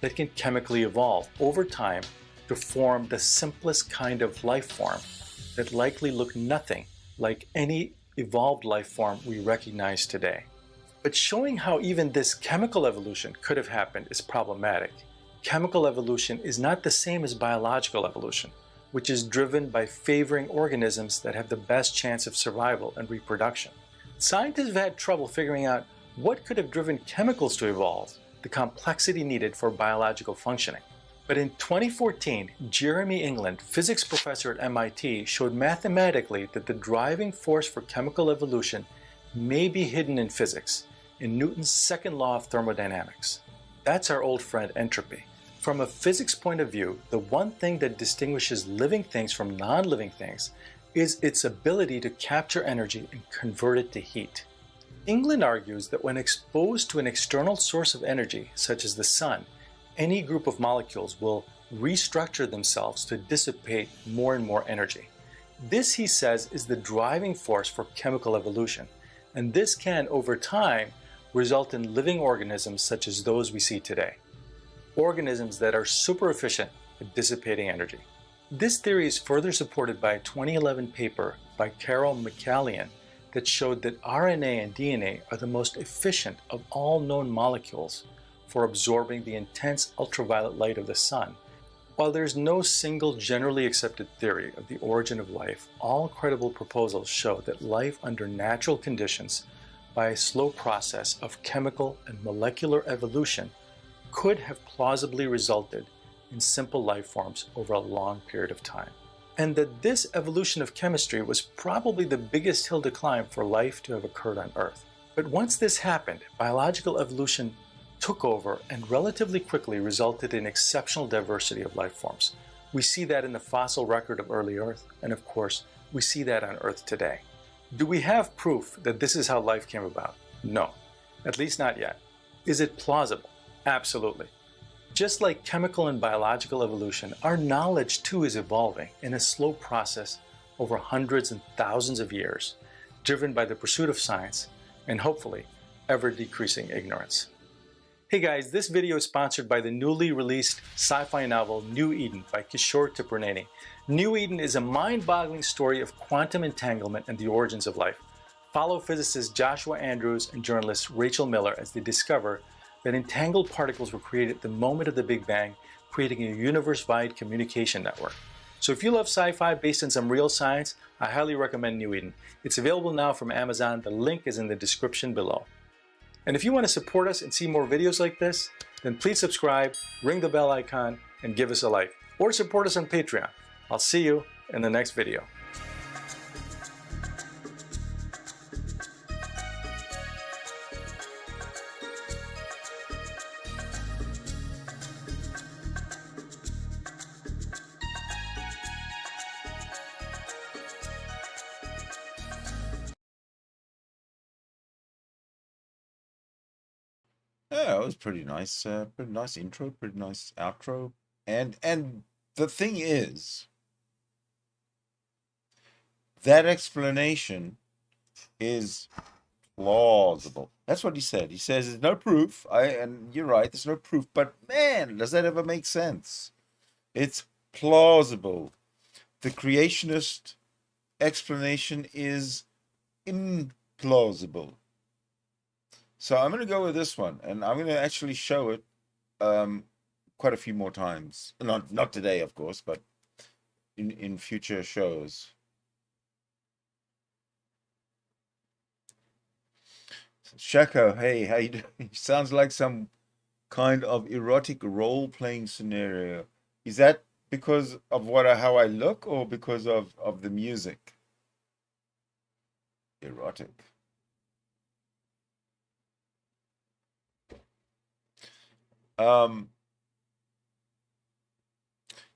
that can chemically evolve over time to form the simplest kind of life form that likely look nothing like any evolved life form we recognize today. But showing how even this chemical evolution could have happened is problematic. Chemical evolution is not the same as biological evolution, which is driven by favoring organisms that have the best chance of survival and reproduction. Scientists have had trouble figuring out what could have driven chemicals to evolve, the complexity needed for biological functioning. But in 2014, Jeremy England, physics professor at MIT, showed mathematically that the driving force for chemical evolution may be hidden in physics, in Newton's second law of thermodynamics. That's our old friend entropy. From a physics point of view, the one thing that distinguishes living things from non-living things is its ability to capture energy and convert it to heat. England argues that when exposed to an external source of energy, such as the sun, any group of molecules will restructure themselves to dissipate more and more energy. This, he says, is the driving force for chemical evolution, and this can, over time, result in living organisms such as those we see today. Organisms that are super efficient at dissipating energy. This theory is further supported by a 2011 paper by Carol McCallion that showed that RNA and DNA are the most efficient of all known molecules for absorbing the intense ultraviolet light of the sun. While there's no single generally accepted theory of the origin of life, all credible proposals show that life under natural conditions, by a slow process of chemical and molecular evolution, could have plausibly resulted in simple life forms over a long period of time. and that this evolution of chemistry was probably the biggest hill to climb for life to have occurred on Earth. But once this happened, biological evolution took over and relatively quickly resulted in exceptional diversity of life forms. We see that in the fossil record of early Earth, and of course, we see that on Earth today. Do we have proof that this is how life came about? No, at least not yet. Is it plausible? Absolutely. Just like chemical and biological evolution, our knowledge too is evolving in a slow process over hundreds and thousands of years, driven by the pursuit of science and hopefully ever-decreasing ignorance. Hey guys, this video is sponsored by the newly released sci-fi novel New Eden by Kishore Tipurneni. New Eden is a mind-boggling story of quantum entanglement and the origins of life. Follow physicist Joshua Andrews and journalist Rachel Miller as they discover that entangled particles were created at the moment of the Big Bang, creating a universe-wide communication network. So if you love sci-fi based on some real science, I highly recommend New Eden. It's available now from Amazon. The link is in the description below. And if you want to support us and see more videos like this, then please subscribe, ring the bell icon, and give us a like. Or support us on Patreon. I'll see you in the next video. Yeah, it was pretty nice. Pretty nice intro, pretty nice outro. And the thing is, that explanation is plausible. That's what he said. He says there's no proof. And you're right, there's no proof. But man, does that ever make sense? It's plausible. The creationist explanation is implausible. So I'm going to go with this one, and I'm going to actually show it quite a few more times. Not today, of course, but in future shows. Shako, hey, how you doing? Sounds like some kind of erotic role-playing scenario. Is that because of how I look, or because of the music? Erotic.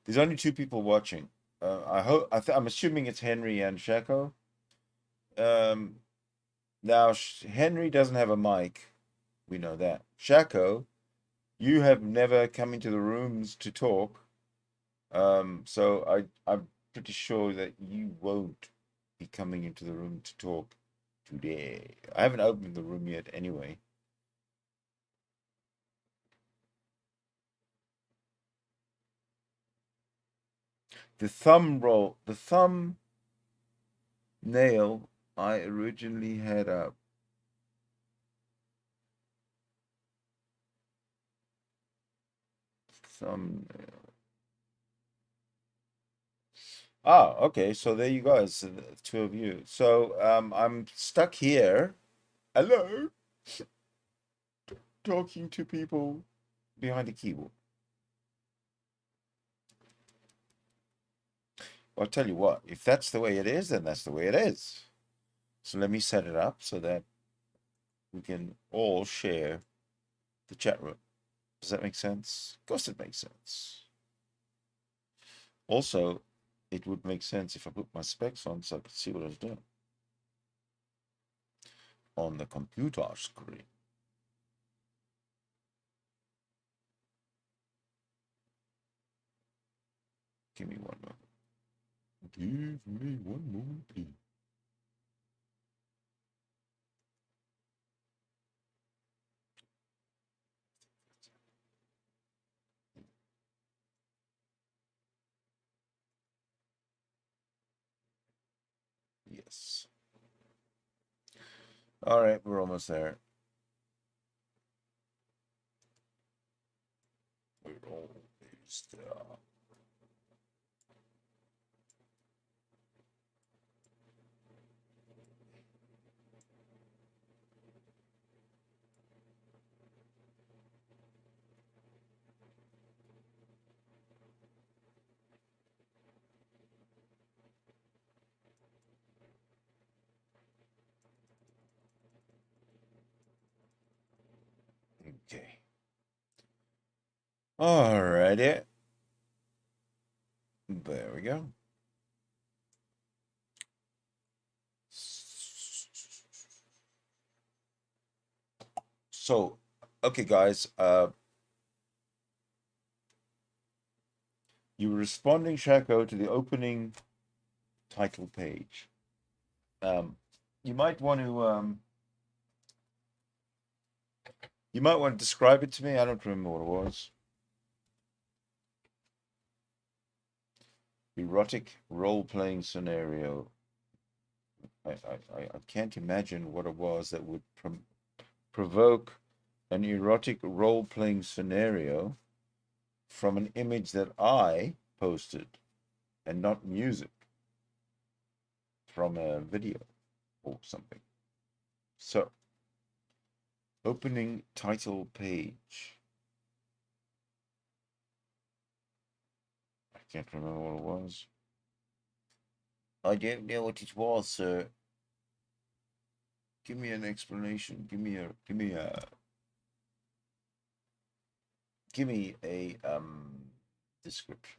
There's only two people watching. I'm assuming it's Henry and Shako. Now Henry doesn't have a mic. We know that. Shako, you have never come into the rooms to talk. So I'm pretty sure that you won't be coming into the room to talk today. I haven't opened the room yet anyway. The thumbnail I originally had up. Thumbnail. Ah, okay. So there you guys, the two of you. So I'm stuck here. Hello. Talking to people behind the keyboard. I'll tell you what, if that's the way it is, then that's the way it is. So let me set it up so that we can all share the chat room. Does that make sense? Of course it makes sense. Also, it would make sense if I put my specs on so I could see what I was doing on the computer screen. Give me one moment. Give me one moment, please. Yes. All right, we're almost there. We're almost there. Okay. Alrighty. There we go. So, okay, guys. You were responding, Shako, to the opening title page. You might want to describe it to me. I don't remember what it was. Erotic role-playing scenario. I can't imagine what it was that would provoke an erotic role-playing scenario from an image that I posted and not music from a video or something. So, opening title page. I can't remember what it was. I don't know what it was, sir. Give me an explanation. Give me a description.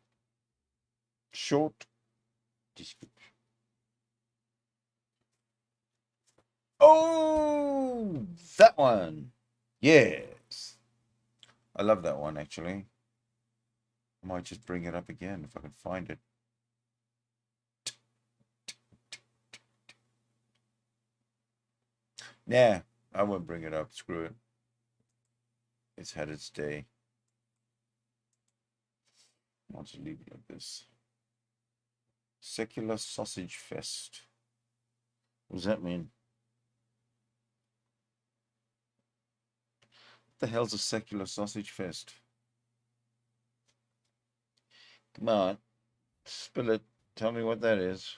Short description. Oh, that one. Yes. I love that one, actually. I might just bring it up again if I can find it. Nah, I won't bring it up. Screw it. It's had its day. I'll just leave it like this. Secular Sausage Fest. What does that mean? What the hell's a secular sausage fest? Come on, spill it. Tell me what that is.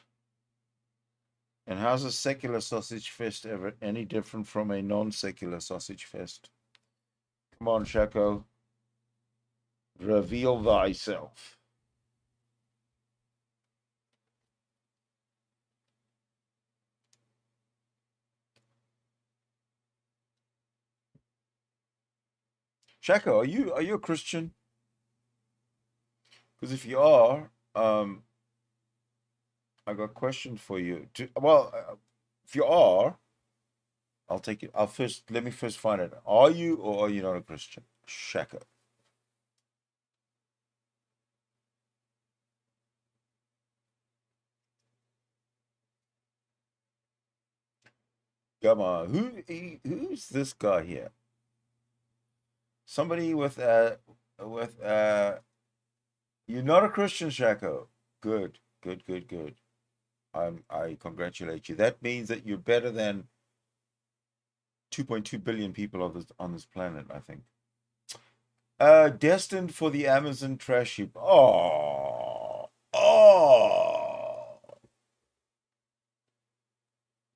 And how's a secular sausage fest ever any different from a non-secular sausage fest? Come on, Shako. Reveal thyself. Shako, are you a Christian? Because if you are, I got a question for you. If you are, I'll take it. Let me first find out. Are you or are you not a Christian? Shako. Come on. Who's this guy here? Somebody with you're not a Christian, Shako. Good. I congratulate you. That means that you're better than 2.2 billion people on this planet, I think. Destined for the Amazon trash heap. Oh.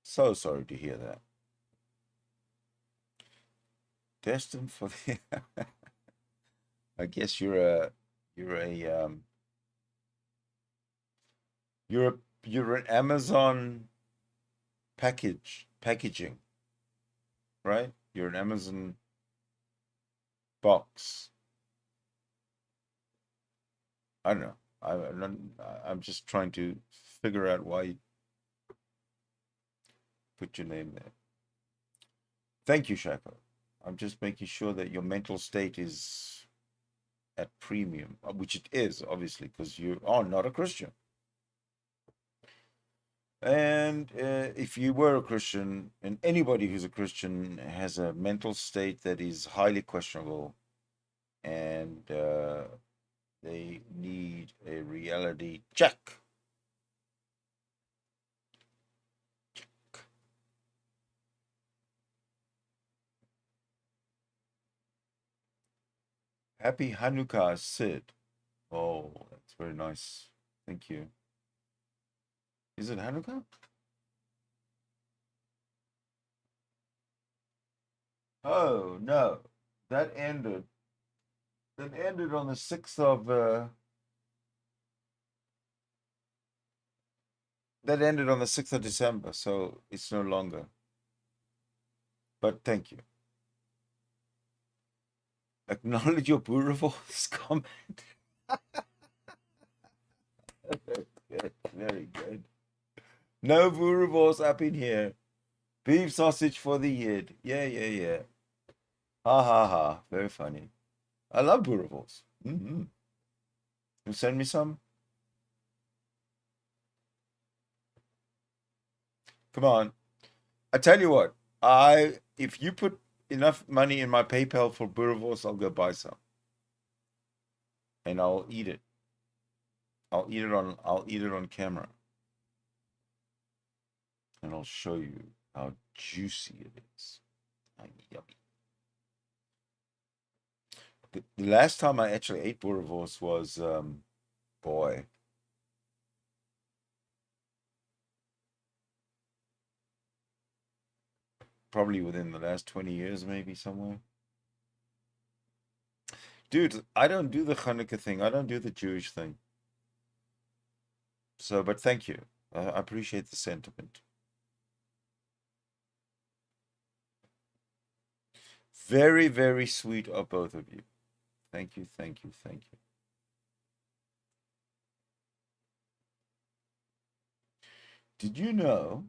So sorry to hear that. Destined for the I guess you're an Amazon packaging, right? You're an Amazon box. I don't know. I'm just trying to figure out why you put your name there. Thank you, Shako. I'm just making sure that your mental state is at premium, which it is, obviously, because you are not a Christian. And if you were a Christian, and anybody who's a Christian has a mental state that is highly questionable, and they need a reality check. Happy Hanukkah, Sid. Oh, that's very nice. Thank you. Is it Hanukkah? Oh, no. That ended on the 6th of that ended on the 6th of December, so it's no longer. But thank you. Acknowledge your Boerewors comment. Good, very good. No Boerewors up in here. Beef sausage for the head. Yeah. Ha ha ha. Very funny. I love Boerewors. Mm-hmm. You send me some? Come on. I tell you what, if you put enough money in my PayPal for Boerewors, I'll go buy some. And I'll eat it. I'll eat it on camera. And I'll show you how juicy it is. Yummy. The last time I actually ate Boerewors was, boy. Probably within the last 20 years, maybe somewhere. Dude, I don't do the Hanukkah thing. I don't do the Jewish thing. So, but thank you. I appreciate the sentiment. Very, very sweet of both of you. Thank you. Did you know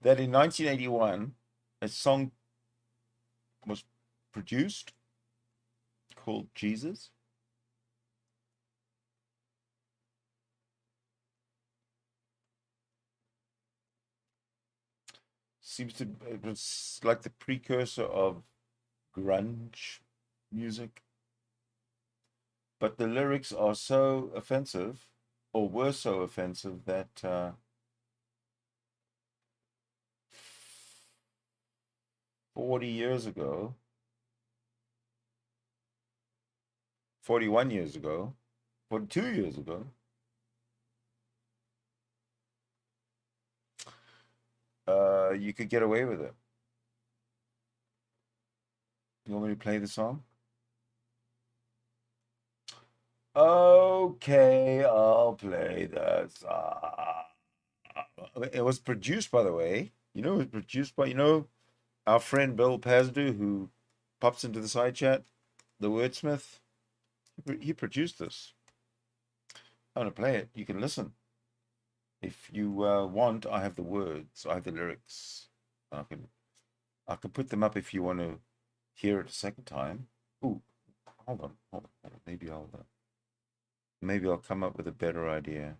that in 1981, a song was produced called Jesus? It was like the precursor of grunge music. But the lyrics are so offensive, or were so offensive, that 41 years ago, 42 years ago, you could get away with it. You want me to play the song? Okay, I'll play the song. It was produced, by the way. It was produced by, our friend Bill Pasdu, who pops into the side chat, the wordsmith. He produced this. I'm going to play it. You can listen. If you want, I have the words. I have the lyrics. I can put them up if you want to hear it a second time. Ooh, hold on. Maybe I'll come up with a better idea.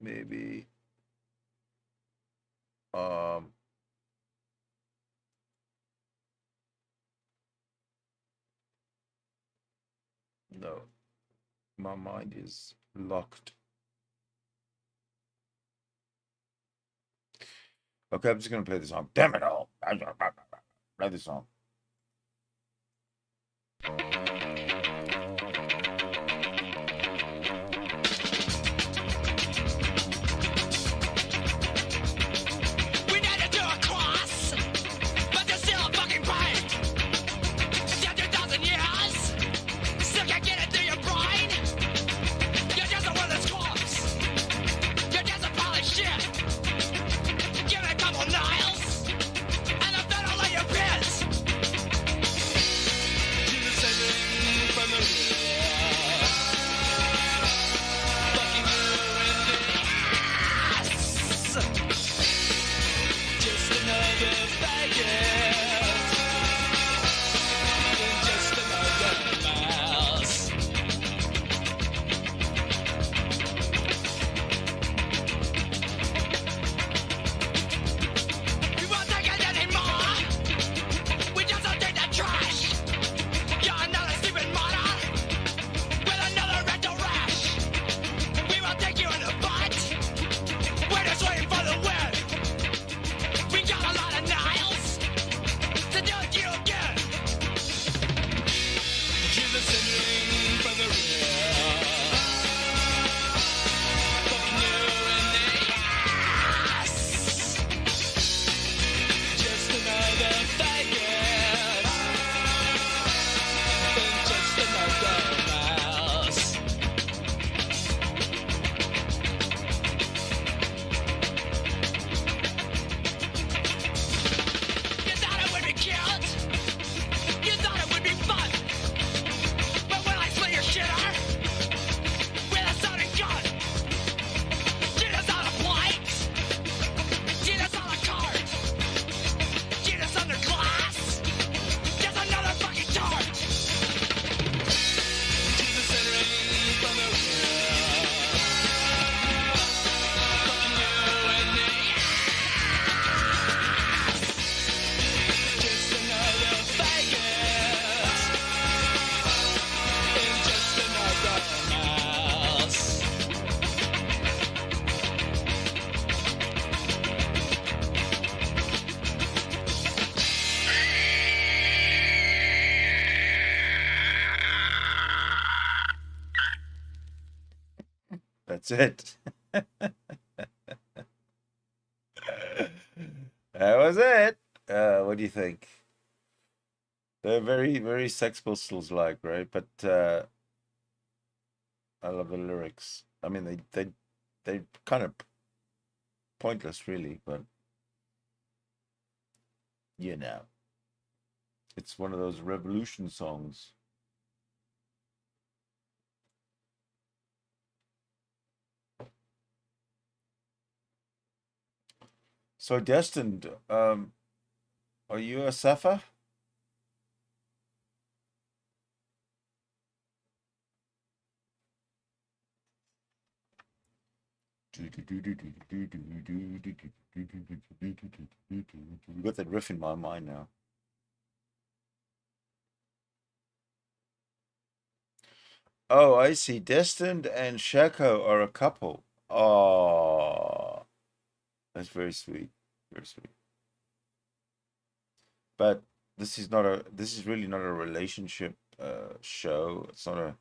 Maybe no, my mind is locked. Okay, I'm just gonna play the song. Damn it all! Play the song. Give it a couple Niles, and I bet I'll lay your pins. That's it. That was it. What do you think? They're very, very Sex Pistols like, right? But I love the lyrics. I mean, they kind of pointless, really, but you know, it's one of those revolution songs. So, Destined, are you a Safa? I've got that riff in my mind now. Oh, I see. Destined and Shako are a couple. Oh, that's very sweet. Very sweet. But this is really not a relationship show. It's not a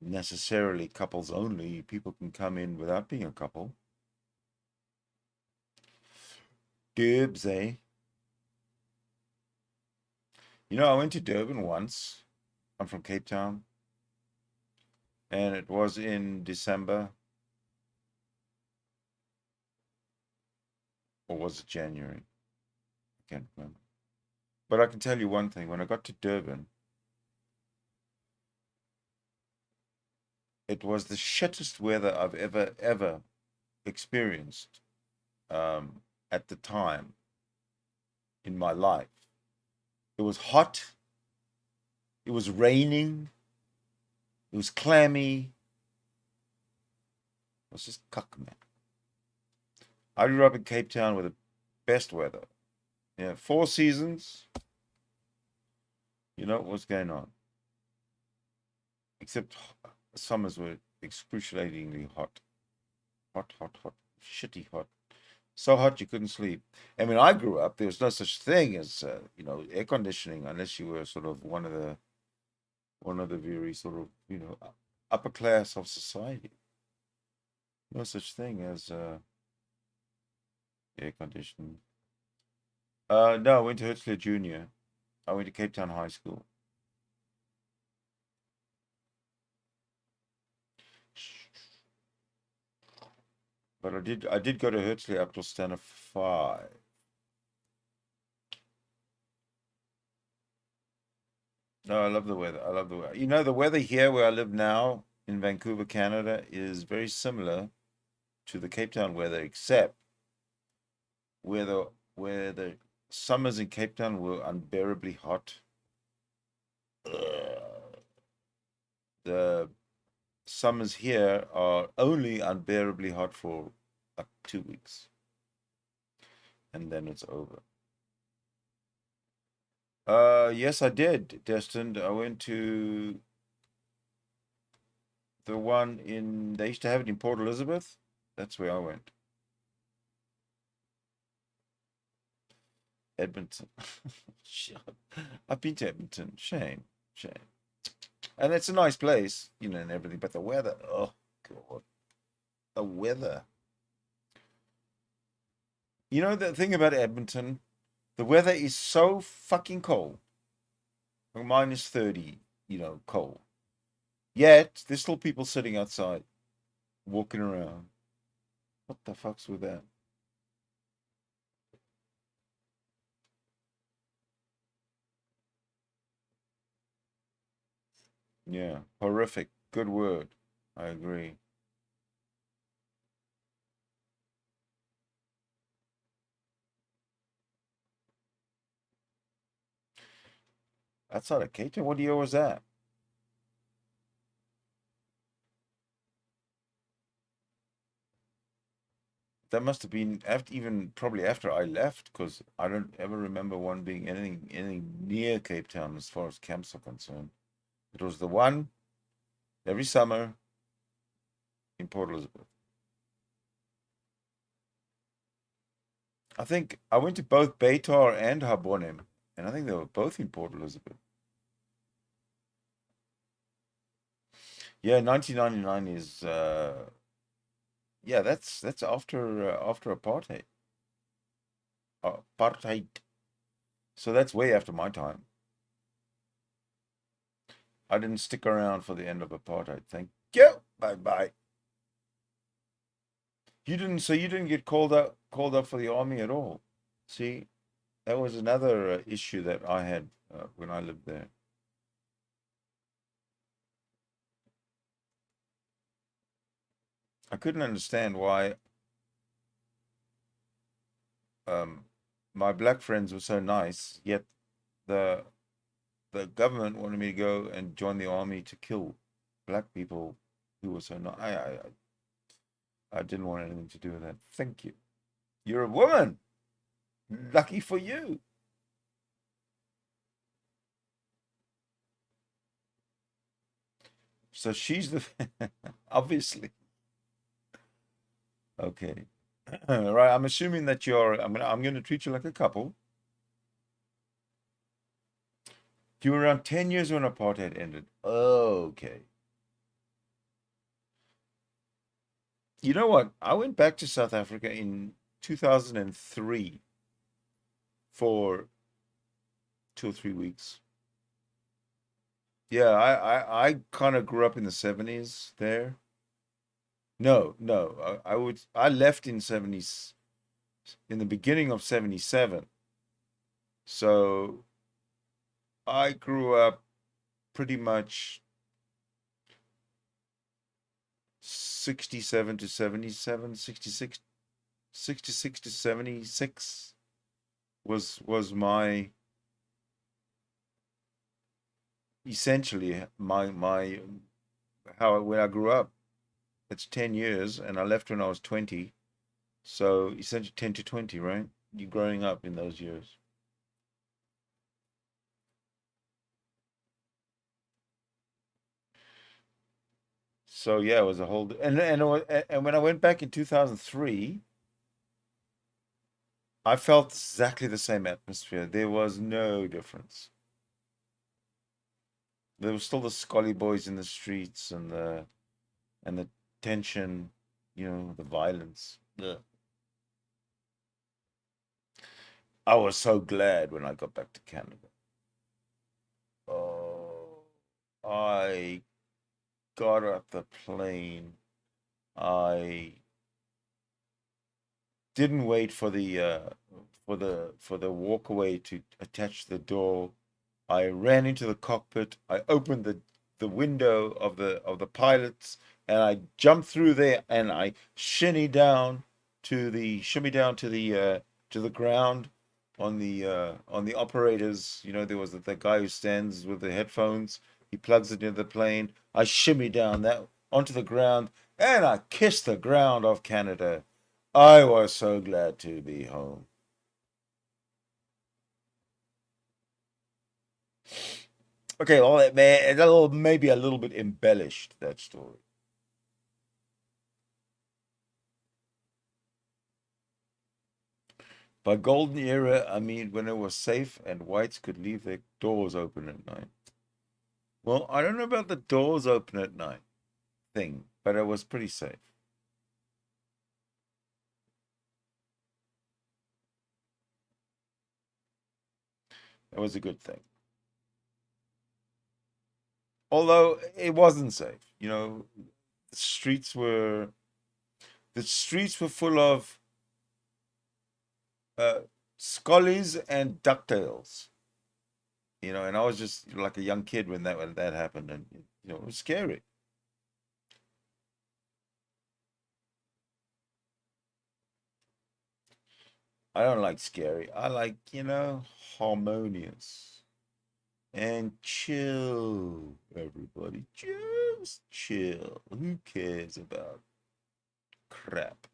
necessarily couples only. People can come in without being a couple. Dibs, eh? You know, I went to Durban once. I'm from Cape Town. And it was in December. Or was it January? I can't remember. But I can tell you one thing. When I got to Durban, it was the shittest weather I've ever experienced at the time in my life. It was hot. It was raining. It was clammy. It was just cuck, man. I grew up in Cape Town with the best weather. Yeah, 4 seasons. You know what's going on. Except summers were excruciatingly hot. Hot, hot, hot. Shitty hot. So hot you couldn't sleep. And when I grew up, there was no such thing as, air conditioning unless you were sort of one of the very sort of, upper class of society. No such thing as air conditioning. No, I went to Herzliya Junior. I went to Cape Town High School. But I did go to Herzliya up till standard 5. No, I love the weather. I love the weather. You know, the weather here where I live now in Vancouver, Canada, is very similar to the Cape Town weather, except where the summers in Cape Town were unbearably hot. The summers here are only unbearably hot for like 2 weeks, and then it's over. Yes, I did, Destined. I went to the one they used to have it in Port Elizabeth. That's where I went. Edmonton. I've been to Edmonton. Shame. And it's a nice place, and everything, but the weather, oh God. The weather. You know the thing about Edmonton? The weather is so fucking cold. Like -30, cold. Yet, there's still people sitting outside, walking around. What the fuck's with that? Yeah, horrific. Good word. I agree. Outside of Cape Town, what year was that? That must have been probably after I left, because I don't ever remember one being anything near Cape Town as far as camps are concerned. It was the one every summer in Port Elizabeth. I think I went to both Beitar and Harbonem, and I think they were both in Port Elizabeth. Yeah, 1999 is Yeah, that's after apartheid. Apartheid. So that's way after my time. I didn't stick around for the end of apartheid. Thank you. Bye bye. You didn't. So you didn't get called up for the army at all. See, that was another issue that I had when I lived there. I couldn't understand why um, my black friends were so nice, yet the the government wanted me to go and join the army to kill black people who were so nice. I didn't want anything to do with that. Thank you. You're a woman. Lucky for you. So she's the obviously. Okay. Right. I'm assuming that I'm gonna treat you like a couple. You were around 10 years when apartheid ended. Okay. You know what? I went back to South Africa in 2003 for 2 or 3 weeks. Yeah, I kind of grew up in the 70s there. No, no, I left in 70s in the beginning of 77. So I grew up pretty much 67 to 77, 66 to 76 was my essentially my how when I grew up. It's 10 years and I left when I was 20. So essentially 10 to 20, right? You're growing up in those years. So yeah, it was a whole and when I went back in 2003, I felt exactly the same atmosphere. There was no difference. There was still the Scully boys in the streets and the tension, the violence. Ugh. I was so glad when I got back to Canada. Oh, I got off the plane. I didn't wait for the walkway to attach the door. I ran into the cockpit. I opened the window of the pilots, and I jumped through there, and I shimmy down to the ground on the operators. There was the guy who stands with the headphones. He plugs it into the plane. I shimmy down that onto the ground, and I kissed the ground of Canada. I was so glad to be home. Okay, well, maybe a little bit embellished, that story. By golden era, I mean when it was safe and whites could leave their doors open at night. Well, I don't know about the doors open at night thing, but it was pretty safe. It was a good thing. Although it wasn't safe. The streets were the streets were full of uh, scollies and ducktails. And I was just like a young kid when that happened, and it was scary. I don't like scary. I like, harmonious and chill. Everybody, just chill. Who cares about crap?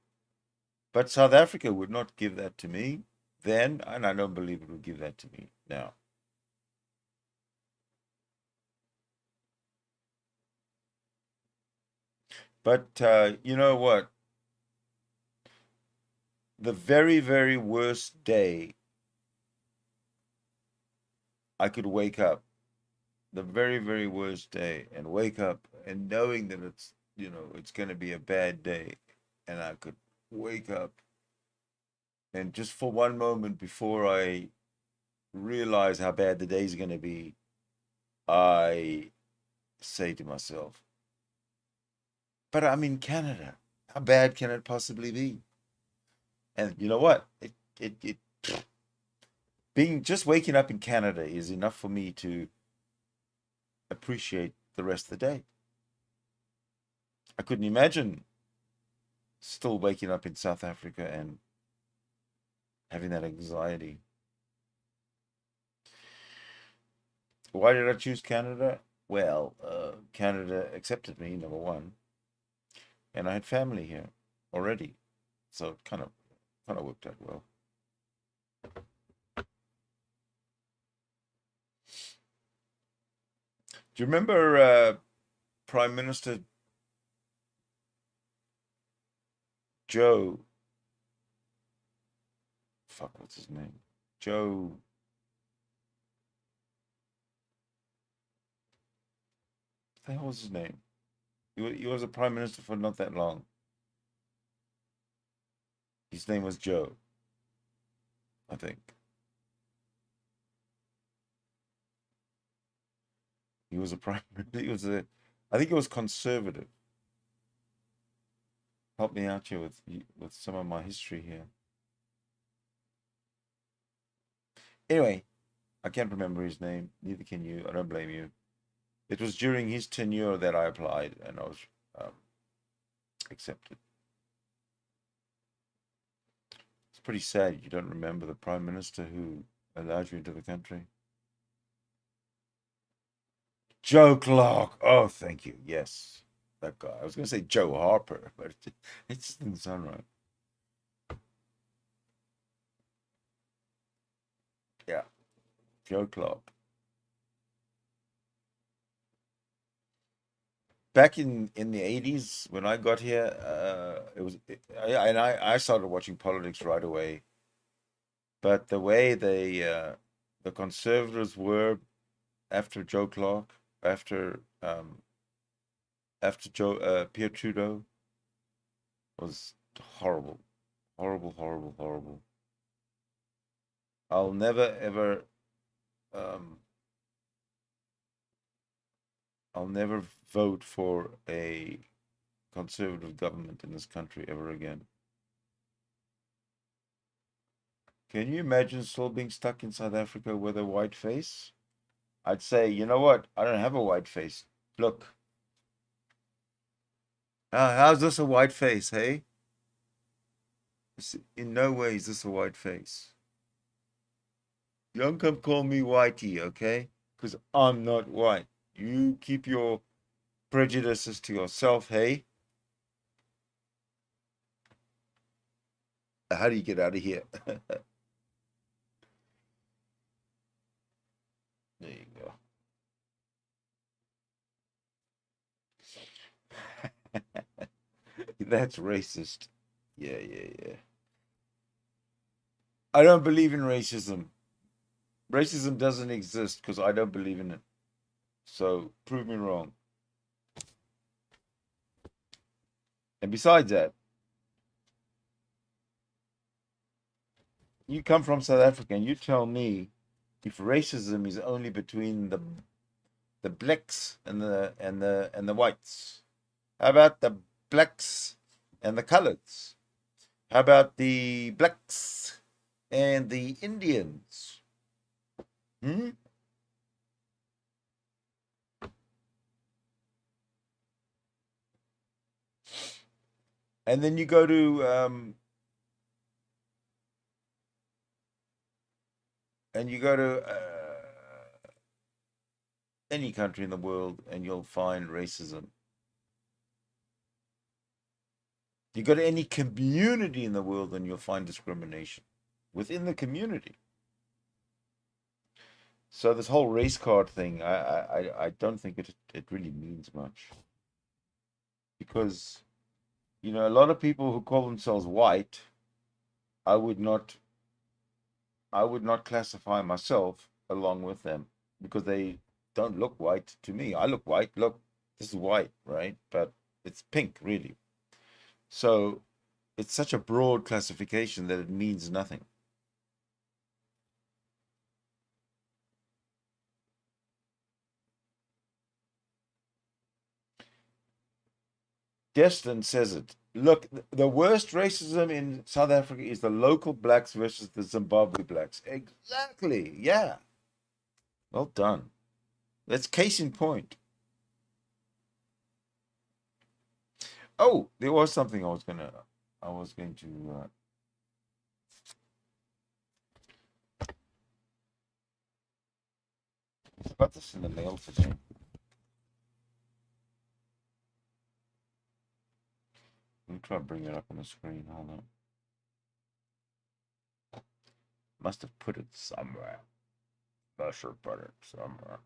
But South Africa would not give that to me then, and I don't believe it would give that to me now. But you know what? The very, very worst day I could wake up, the very, very worst day, and wake up and knowing that it's going to be a bad day. and I could wake up, and just for one moment before I realize how bad the day's going to be, I say to myself, but I'm in Canada. How bad can it possibly be? And you know what? It being just waking up in Canada is enough for me to appreciate the rest of the day. I couldn't imagine still waking up in South Africa and having that anxiety. Why did I choose Canada? Well, Canada accepted me, number one, and I had family here already, so it kind of worked out well. Do you remember Prime Minister Joe? Fuck, what's his name? Joe. What the hell was his name? He was a prime minister for not that long. His name was Joe, I think. He was a prime. He was a. I think he was conservative. Help me out here with some of my history here. Anyway, I can't remember his name. Neither can you. I don't blame you. It was during his tenure that I applied, and I was accepted. It's pretty sad you don't remember the prime minister who allowed you into the country. Joe Clark. Oh, thank you. Yes, that guy. I was going to say Joe Harper, but it just didn't sound right. Yeah, Joe Clark. Back in the 80s when I got here, I started watching politics right away. But the way the conservatives were after Joe Clark, after Pierre Trudeau, was horrible, horrible, horrible, horrible. I'll never ever I'll never vote for a conservative government in this country ever again. Can you imagine still being stuck in South Africa with a white face? I'd say, you know what? I don't have a white face. Look. How's this a white face, hey? In no way is this a white face. You don't come call me whitey, okay? Because I'm not white. You keep your prejudices to yourself, hey? How do you get out of here? There you go. That's racist. Yeah. I don't believe in racism. Racism doesn't exist because I don't believe in it. So prove me wrong. And besides that, you come from South Africa and you tell me if racism is only between the blacks and the whites. How about the blacks and the coloreds? How about the blacks and the Indians? And then you go to any country in the world and you'll find racism. You go to any community in the world and you'll find discrimination within the community. So this whole race card thing, I don't think it really means much. Because, you know, a lot of people who call themselves white, I would not classify myself along with them because they don't look white to me. I look white. Look, this is white, right? But it's pink, really. So it's such a broad classification that it means nothing. Destin says it. Look, the worst racism in South Africa is the local blacks versus the Zimbabwe blacks. Exactly. Yeah. Well done. That's case in point. Oh, there was something I was going to I got this in the mail today. Let me try to bring it up on the screen. Hold on. Must have put it somewhere. Must have put it somewhere.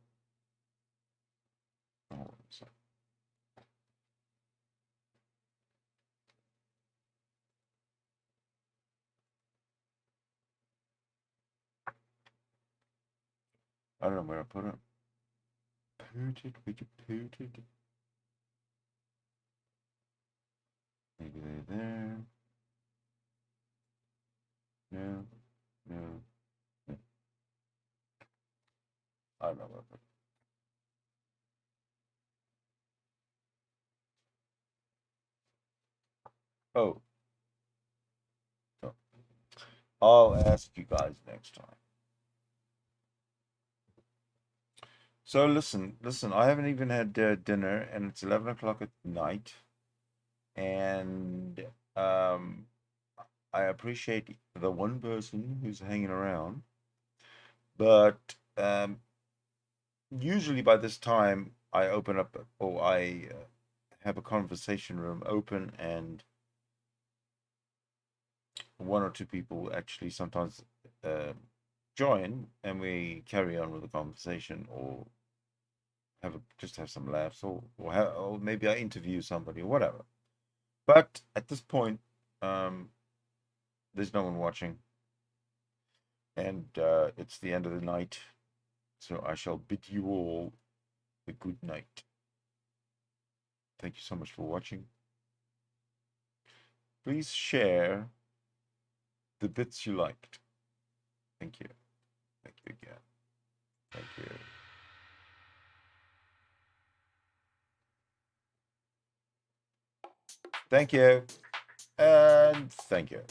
Hold on a second. I don't know where I put it. Put it, where'd you put it? Maybe they're there. No, no, no. I don't know where I put it. Oh. No. I'll ask you guys next time. So listen, I haven't even had dinner, and it's 11 o'clock at night. And I appreciate the one person who's hanging around. But usually by this time, I open up, or I have a conversation room open, and one or two people actually sometimes join, and we carry on with the conversation, or just have some laughs, or maybe I interview somebody or whatever. But at this point, there's no one watching, and it's the end of the night, so I shall bid you all a good night. Thank you so much for watching. Please share the bits you liked. Thank you. Thank you again. Thank you. Thank you. And thank you.